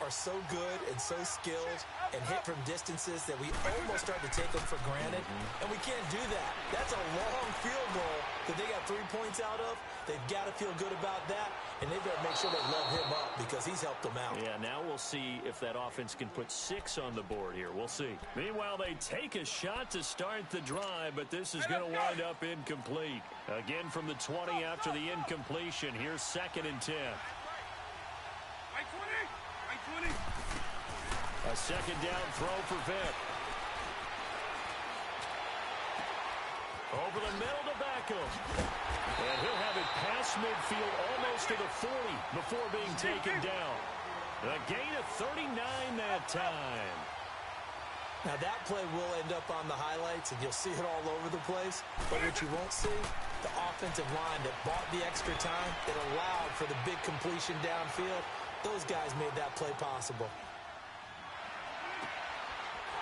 are so good and so skilled and hit from distances that we almost start to take them for granted. And we can't do that. That's a long field goal that they got 3 points out of. They've got to feel good about that, and they better make sure they love him up because he's helped them out. Yeah, now we'll see if that offense can put 6 on the board here. We'll see. Meanwhile, they take a shot to start the drive, but this is going to wind up incomplete. Again from the 20 after the incompletion. Here's 2nd and 10. A second down throw for Vick. Over the middle to Beckham. And he'll have it past midfield almost to the 40 before being taken down. A gain of 39 that time. Now that play will end up on the highlights, and you'll see it all over the place. But what you won't see, the offensive line that bought the extra time, that allowed for the big completion downfield, those guys made that play possible.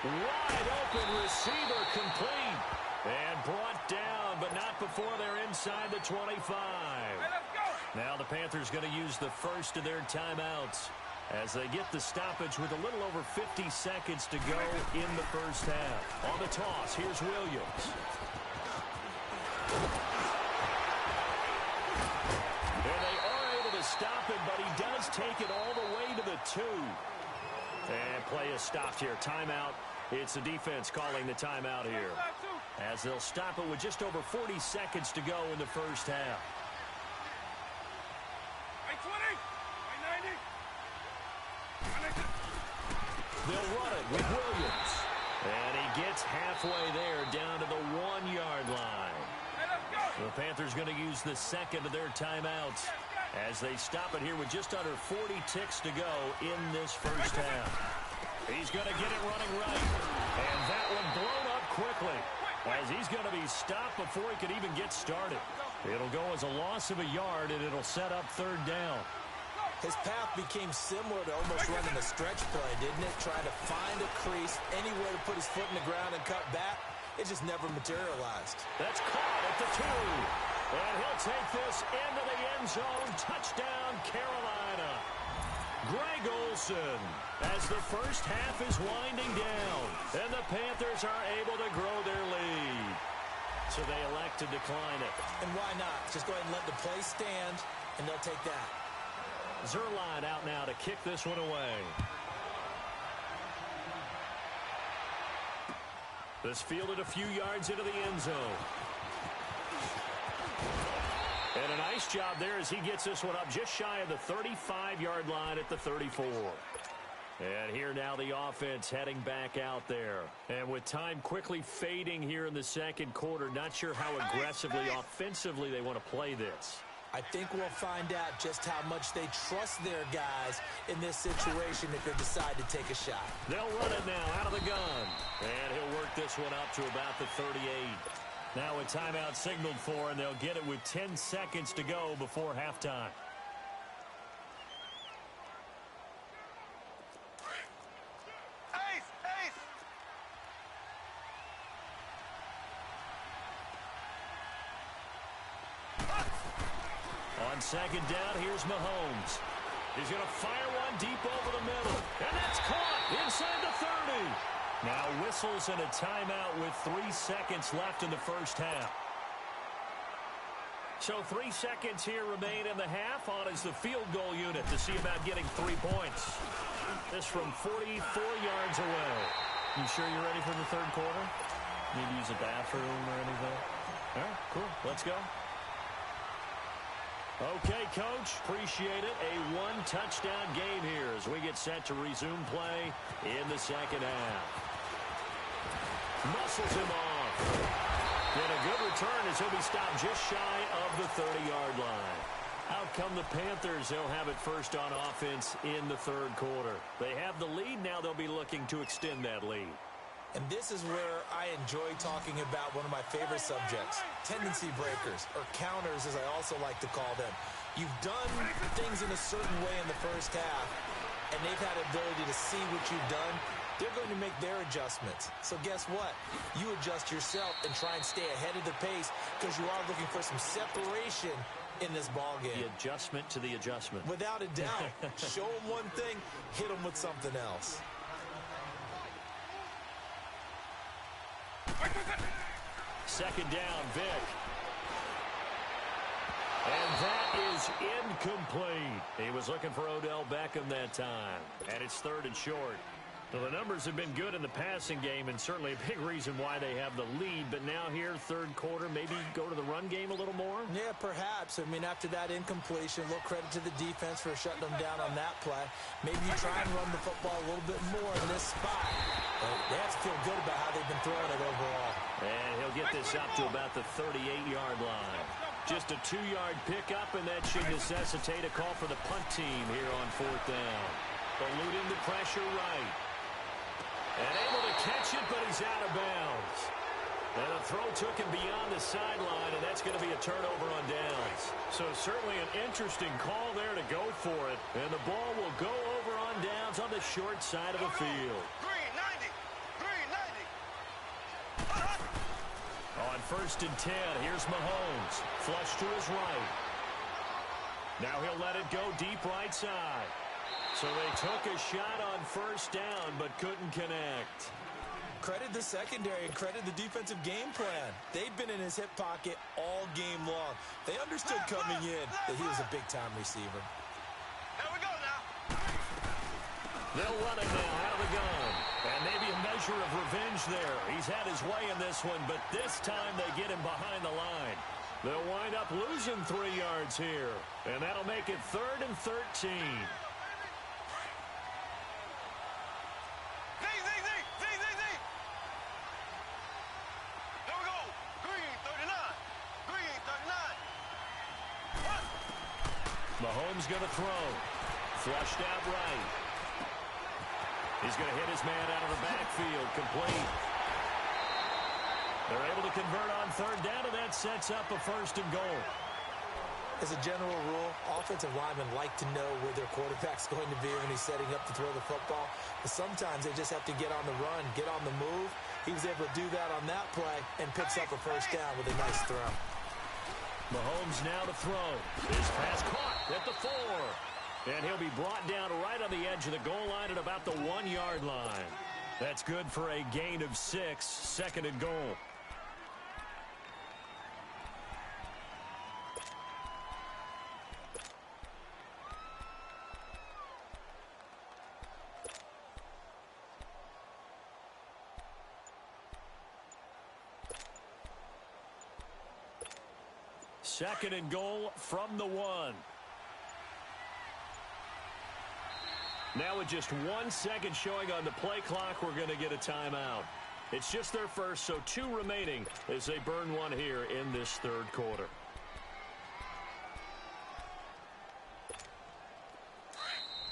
Wide open receiver complete. And brought down, but not before they're inside the 25. Now the Panthers going to use the first of their timeouts as they get the stoppage with a little over 50 seconds to go in the first half. On the toss, here's Williams. And they are able to stop it, but he does take it all the way to the 2. And play is stopped here. Timeout. It's the defense calling the timeout here, as they'll stop it with just over 40 seconds to go in the first half. They'll run it with Williams. And he gets halfway there, down to the 1-yard line. The Panthers going to use the second of their timeouts as they stop it here with just under 40 ticks to go in this first half. He's going to get it running right. And that one blown up quickly, as he's going to be stopped before he could even get started. It'll go as a loss of a yard, and it'll set up third down. His path became similar to almost running a stretch play, didn't it? Trying to find a crease, anywhere to put his foot in the ground and cut back. It just never materialized. That's caught at the 2. And he'll take this into the end zone. Touchdown, Carolina. Greg Olsen, as the first half is winding down, and the Panthers are able to grow their lead. So they elect to decline it. And why not? Just go ahead and let the play stand, and they'll take that. Zerline out now to kick this one away. This fielded a few yards into the end zone. And a nice job there as he gets this one up just shy of the 35-yard line at the 34. And here now the offense heading back out there. And with time quickly fading here in the second quarter, not sure how aggressively offensively they want to play this. I think we'll find out just how much they trust their guys in this situation if they decide to take a shot. They'll run it now out of the gun. And he'll work this one up to about the 38. Now a timeout signaled for, and they'll get it with 10 seconds to go before halftime. On second down, here's Mahomes. He's going to fire one deep over the middle. And that's caught inside the 30. Now whistles and a timeout with 3 seconds left in the first half. So 3 seconds here remain in the half. On is the field goal unit to see about getting 3 points. This from 44 yards away. You sure you're ready for the third quarter? Need to use a bathroom or anything? All right, cool. Let's go. Okay, Coach, appreciate it. A one-touchdown game here as we get set to resume play in the second half. Muscles him off. And a good return as he'll be stopped just shy of the 30-yard line. Out come the Panthers. They'll have it first on offense in the third quarter. They have the lead. Now they'll be looking to extend that lead. And this is where I enjoy talking about one of my favorite subjects, tendency breakers, or counters as I also like to call them. You've done things in a certain way in the first half, and they've had the ability to see what you've done. They're going to make their adjustments. So guess what? You adjust yourself and try and stay ahead of the pace because you are looking for some separation in this ballgame. The adjustment to the adjustment. Without a doubt. Show them one thing, hit them with something else. Second down, Vick. And that is incomplete. He was looking for Odell Beckham that time. And it's third and short. Well, the numbers have been good in the passing game, and certainly a big reason why they have the lead. But now here, third quarter, maybe go to the run game a little more? Yeah, perhaps. I mean, after that incompletion, a little credit to the defense for shutting them down on that play. Maybe you try and run the football a little bit more in this spot. But they have to feel good about how they've been throwing it overall. And he'll get this up to about the 38-yard line. Just a 2-yard pickup, and that should necessitate a call for the punt team here on fourth down. Eluding the pressure right. And able to catch it, but he's out of bounds. And the throw took him beyond the sideline, and that's going to be a turnover on downs. So certainly an interesting call there to go for it. And the ball will go over on downs on the short side of the field. Green 90. Green 90. On first and 10, here's Mahomes. Flush to his right. Now he'll let it go deep right side. So they took a shot on first down, but couldn't connect. Credit the secondary and credit the defensive game plan. They'd been in his hip pocket all game long. They understood coming in that he was a big-time receiver. Here we go now. They'll run it now out of the gun. And maybe a measure of revenge there. He's had his way in this one, but this time they get him behind the line. They'll wind up losing 3 yards here. And that'll make it 3rd and 13. Mahomes going to throw. Flushed out right. He's going to hit his man out of the backfield. Complete. They're able to convert on third down, and that sets up a 1st and goal. As a general rule, offensive linemen like to know where their quarterback's going to be when he's setting up to throw the football. But sometimes they just have to get on the run, get on the move. He was able to do that on that play and picks up a 1st down with a nice throw. Mahomes now to throw. His pass caught at the 4. And he'll be brought down right on the edge of the goal line at about the 1-yard line. That's good for a gain of 6, 2nd and goal. Second and goal from the 1. Now with just 1 second showing on the play clock, we're going to get a timeout. It's just their first, so 2 remaining as they burn one here in this 3rd quarter.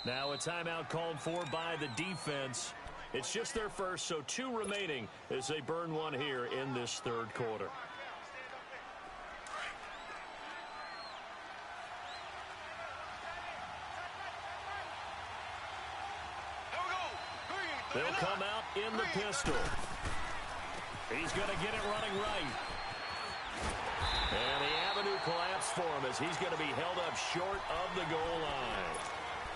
Now a timeout called for by the defense. It's just their first, so 2 remaining as they burn one here in this 3rd quarter. They'll come out in the pistol. He's going to get it running right. And the avenue collapsed for him as he's going to be held up short of the goal line.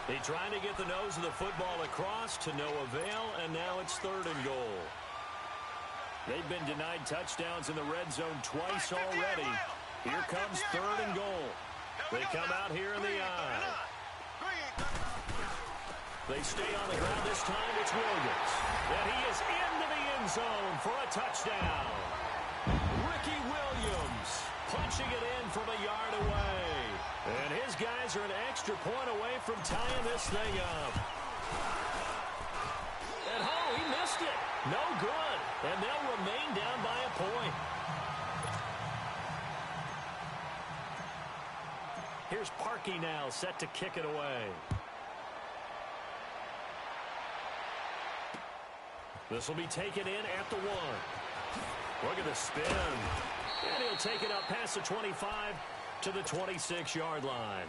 He's trying to get the nose of the football across to no avail, and now it's 3rd and goal. They've been denied touchdowns in the red zone twice already. Here comes 3rd and goal. They come out here in the eye. They stay on the ground this time. It's Williams. And he is into the end zone for a touchdown. Ricky Williams punching it in from a yard away. And his guys are an extra point away from tying this thing up. And he missed it. No good. And they'll remain down by a point. Here's Parkey now set to kick it away. This will be taken in at the 1. Look at the spin. And he'll take it up past the 25 to the 26-yard line.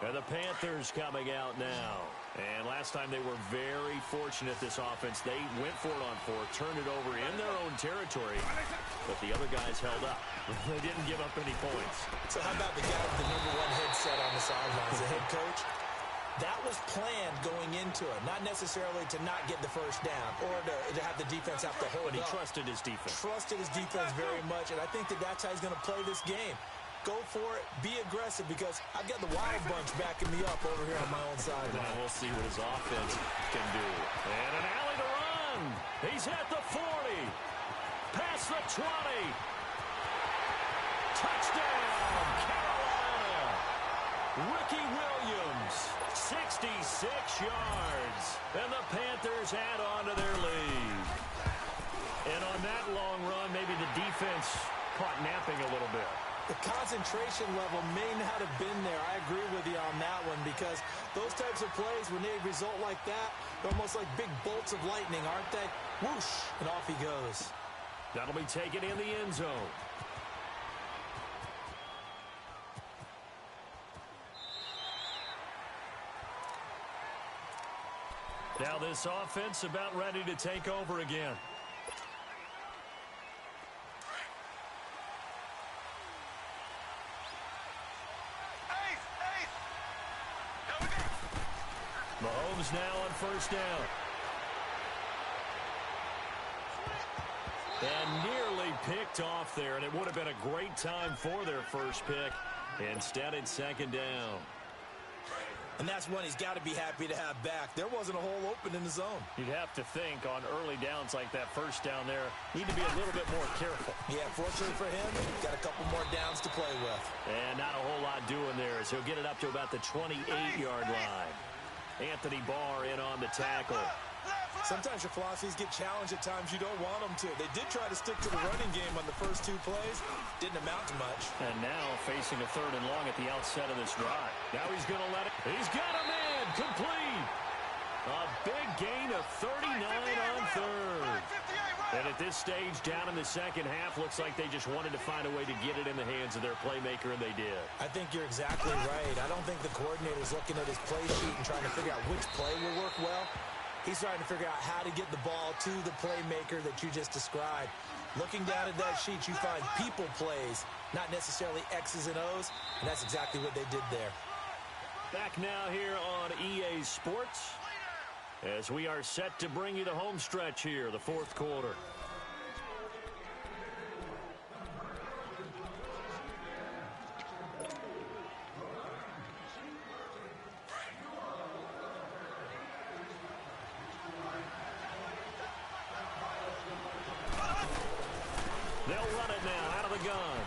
And the Panthers coming out now. And last time they were very fortunate, this offense. They went for it on 4th, turned it over in their own territory. But the other guys held up. They didn't give up any points. So how about the guy with the number 1 headset on the sidelines, the head coach? That was planned going into it, not necessarily to not get the 1st down or to have the defense have to hold But he up. trusted his defense. Trusted his defense very much, and I think that's how he's going to play this game. Go for it. Be aggressive because I've got the Wild Bunch backing me up over here on my own side. Now we'll see what his offense can do. And an alley to run. He's at the 40. Past the 20. Touchdown, Carolina. Ricky Williams, 66 yards. And the Panthers add on to their lead. And on that long run, maybe the defense caught napping a little bit. The concentration level may not have been there. I agree with you on that one because those types of plays, when they result like that, they're almost like big bolts of lightning, aren't they? Whoosh, and off he goes. That'll be taken in the end zone. Now this offense about ready to take over again. Mahomes now on first down. And nearly picked off there, and it would have been a great time for their first pick. Instead, it's second down. And that's one he's got to be happy to have back. There wasn't a hole open in the zone. You'd have to think on early downs like that first down there, need to be a little bit more careful. Yeah, fortunately for him, got a couple more downs to play with. And not a whole lot doing there as he'll get it up to about the 28-yard line. Anthony Barr in on the tackle. Sometimes your philosophies get challenged at times you don't want them to. They did try to stick to the running game on the first two plays. Didn't amount to much. And now facing a third and long at the outset of this drive. Now he's going to let it. He's got a man complete. A big gain of 39 on third. And at this stage, down in the second half, looks like they just wanted to find a way to get it in the hands of their playmaker, and they did. I think you're exactly right. I don't think the coordinator's looking at his play sheet and trying to figure out which play will work well. He's trying to figure out how to get the ball to the playmaker that you just described. Looking down at that sheet, you find people plays, not necessarily X's and O's, and that's exactly what they did there. Back now here on EA Sports as we are set to bring you the home stretch here, the fourth quarter. They'll run it now out of the gun.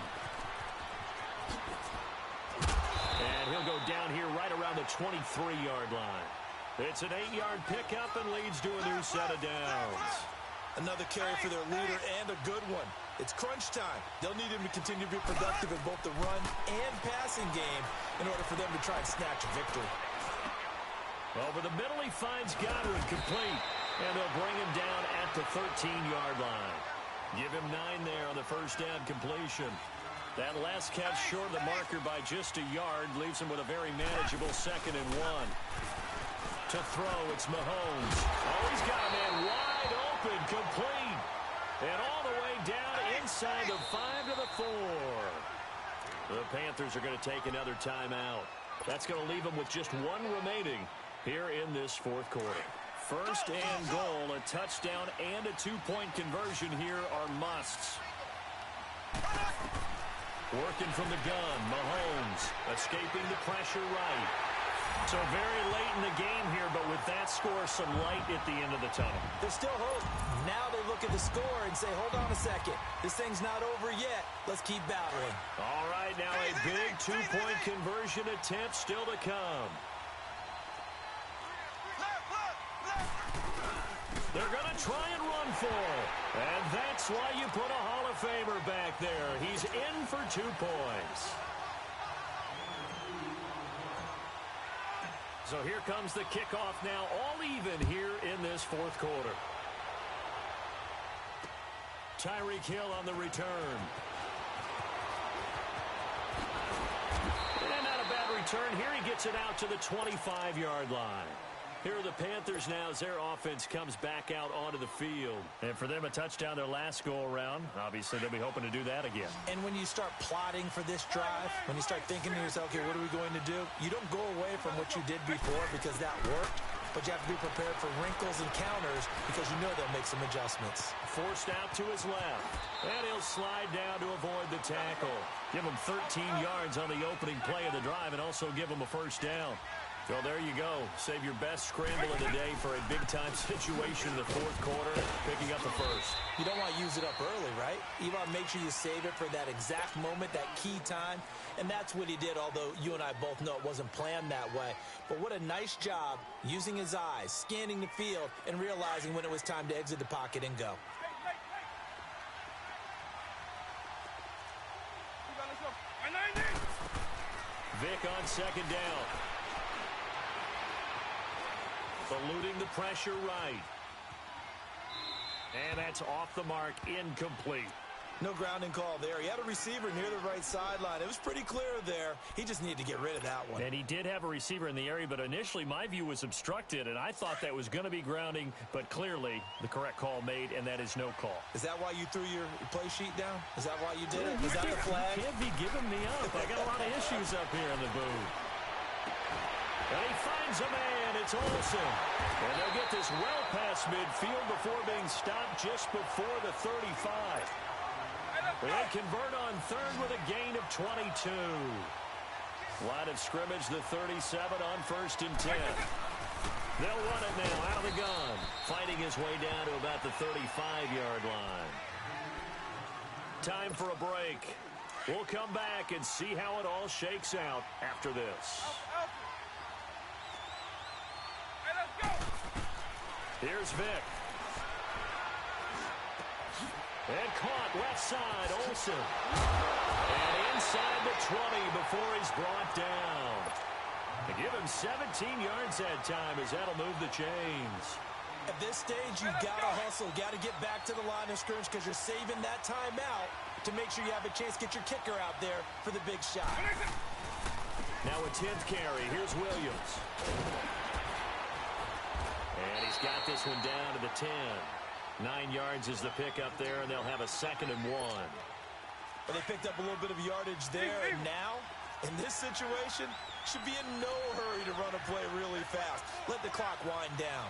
And he'll go down here right around the 23-yard line. It's an 8-yard pickup and leads to a new set of downs. Another carry for their leader and a good one. It's crunch time. They'll need him to continue to be productive in both the run and passing game in order for them to try and snatch a victory. Over the middle, he finds Godwin complete. And they'll bring him down at the 13-yard line. Give him 9 there on the first down completion. That last catch short of the marker by just a yard leaves him with a very manageable 2nd and 1. To throw, it's Mahomes. Oh, he's got a man wide open, complete. And all the way down inside the 5 to the 4. The Panthers are going to take another timeout. That's going to leave them with just 1 remaining here in this fourth quarter. First and goal, a touchdown and a 2-point conversion here are musts. Working from the gun, Mahomes escaping the pressure right. So very late in the game here, but with that score, some light at the end of the tunnel. There's still hope. Now they look at the score and say, hold on a second. This thing's not over yet. Let's keep battling. All right, now a big 2-point conversion attempt still to come. They're going to try and run for it. And that's why you put a Hall of Famer back there. He's in for 2 points. So here comes the kickoff now, all even here in this fourth quarter. Tyreek Hill on the return. And not a bad return. Here he gets it out to the 25-yard line. Here are the Panthers now as their offense comes back out onto the field. And for them, a touchdown their last go-around. Obviously, they'll be hoping to do that again. And when you start plotting for this drive, when you start thinking to yourself, okay, what are we going to do? You don't go away from what you did before because that worked. but you have to be prepared for wrinkles and counters because you know they'll make some adjustments. Forced out to his left, and he'll slide down to avoid the tackle. Give him 13 yards on the opening play of the drive and also give him a first down. So there you go. Save your best scramble of the day for a big-time situation in the fourth quarter, picking up the first. You don't want to use it up early, right? You want to make sure you save it for that exact moment, that key time, and that's what he did, although you and I both know it wasn't planned that way. But what a nice job using his eyes, scanning the field, and realizing when it was time to exit the pocket and go. Vic on second down. Eluding the pressure right. And that's off the mark, incomplete. No grounding call there. He had a receiver near the right sideline. It was pretty clear there. He just needed to get rid of that one. And he did have a receiver in the area, but initially my view was obstructed, and I thought that was going to be grounding, but clearly the correct call made, and that is no call. Is that why you threw your play sheet down? Is that why you did it? Is that the flag? You can't be giving me up. I got a lot of issues up here in the booth. And he finds a man. It's Olsen. And they'll get this well past midfield before being stopped just before the 35. They convert on third with a gain of 22. Line of scrimmage, the 37 on first and 10. They'll run it now out of the gun. Fighting his way down to about the 35-yard line. Time for a break. We'll come back and see how it all shakes out after this. Here's Vic. And caught left side, Olsen. And inside the 20 before he's brought down. They give him 17 yards that time as that'll move the chains. At this stage, you've got to hustle. Got to get back to the line of scrimmage because you're saving that time out to make sure you have a chance to get your kicker out there for the big shot. Now a 10th carry. Here's Williams. And he's got this one down to the 10. 9 yards is the pickup there, and they'll have a 2nd and 1. Well, they picked up a little bit of yardage there, and now, in this situation, should be in no hurry to run a play really fast. Let the clock wind down.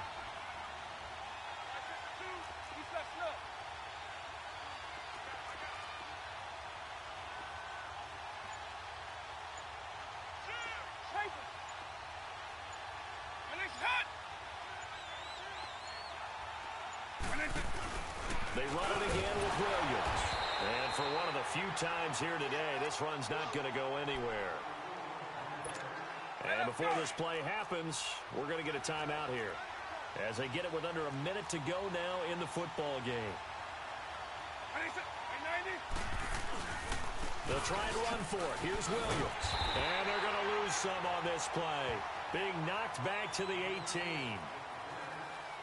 They run it again with Williams. And for one of the few times here today, this run's not going to go anywhere. And before this play happens, we're going to get a timeout here as they get it with under a minute to go now in the football game. They'll try and run for it. Here's Williams. And they're going to lose some on this play. Being knocked back to the 18.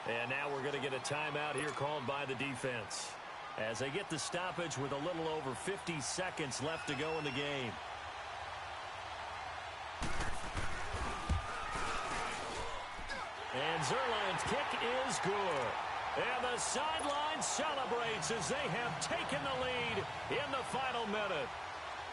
And now we're going to get a timeout here called by the defense as they get the stoppage with a little over 50 seconds left to go in the game. And Zerline's kick is good. And the sideline celebrates as they have taken the lead in the final minute.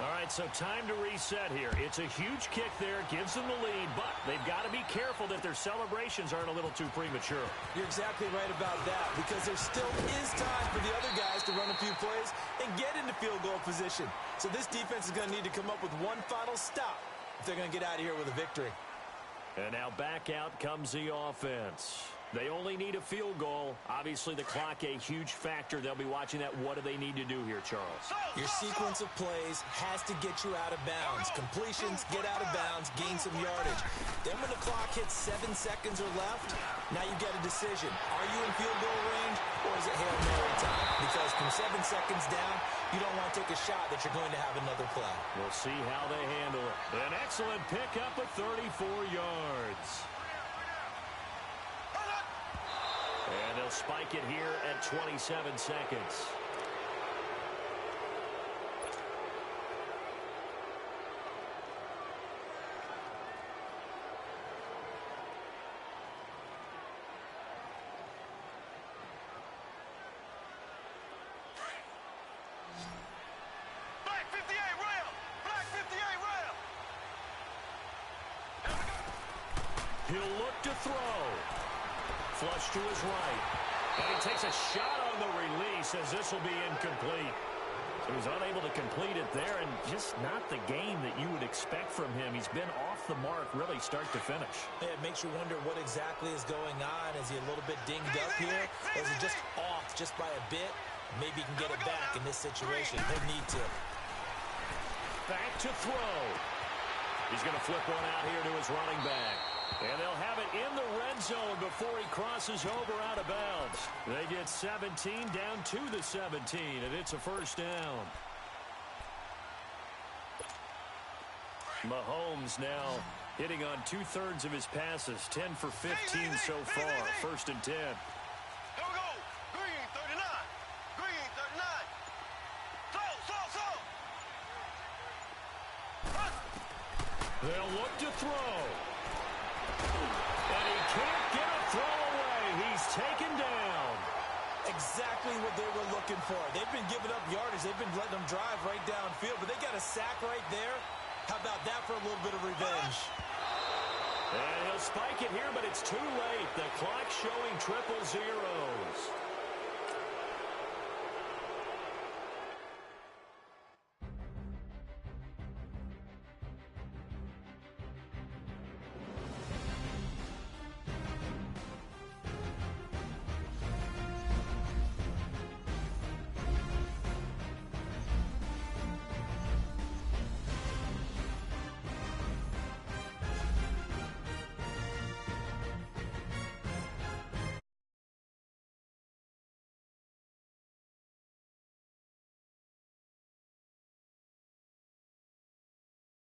All right, so time to reset here. It's a huge kick there, gives them the lead, but they've got to be careful that their celebrations aren't a little too premature. You're exactly right about that because there still is time for the other guys to run a few plays and get into field goal position. So this defense is going to need to come up with one final stop if they're going to get out of here with a victory. And now back out comes the offense. They only need a field goal. Obviously, the clock a huge factor. They'll be watching that. What do they need to do here, Charles? Your sequence of plays has to get you out of bounds. Completions, get out of bounds, gain some yardage. Then when the clock hits 7 seconds or left, now you get a decision. Are you in field goal range or is it Hail Mary time? Because from 7 seconds down, you don't want to take a shot that you're going to have another play. We'll see how they handle it. An excellent pickup of 34 yards. And they'll spike it here at 27 seconds. Black 58 rail! Black 58 rail! There we go! He'll look to throw. Flush to his right. And he takes a shot on the release as this will be incomplete. So he's unable to complete it there, and just not the game that you would expect from him. He's been off the mark really start to finish. Yeah, it makes you wonder what exactly is going on. Is he a little bit dinged up here? Or is he just off just by a bit? Maybe he can get it back in this situation. He'll need to. Back to throw. He's going to flip one out here to his running back. And they'll have it in the red zone before he crosses over out of bounds. They get 17 down to the 17, and it's a first down. Mahomes now hitting on 2/3 of his passes, 10 for 15 so far, 1st and 10. Here we go. Green 39. Green 39. Slow. They'll look to throw. And he can't get a throw away. He's taken down. Exactly what they were looking for. They've been giving up yardage. They've been letting them drive right downfield, but they got a sack right there. How about that for a little bit of revenge? And he'll spike it here, but it's too late. The clock showing triple zeros.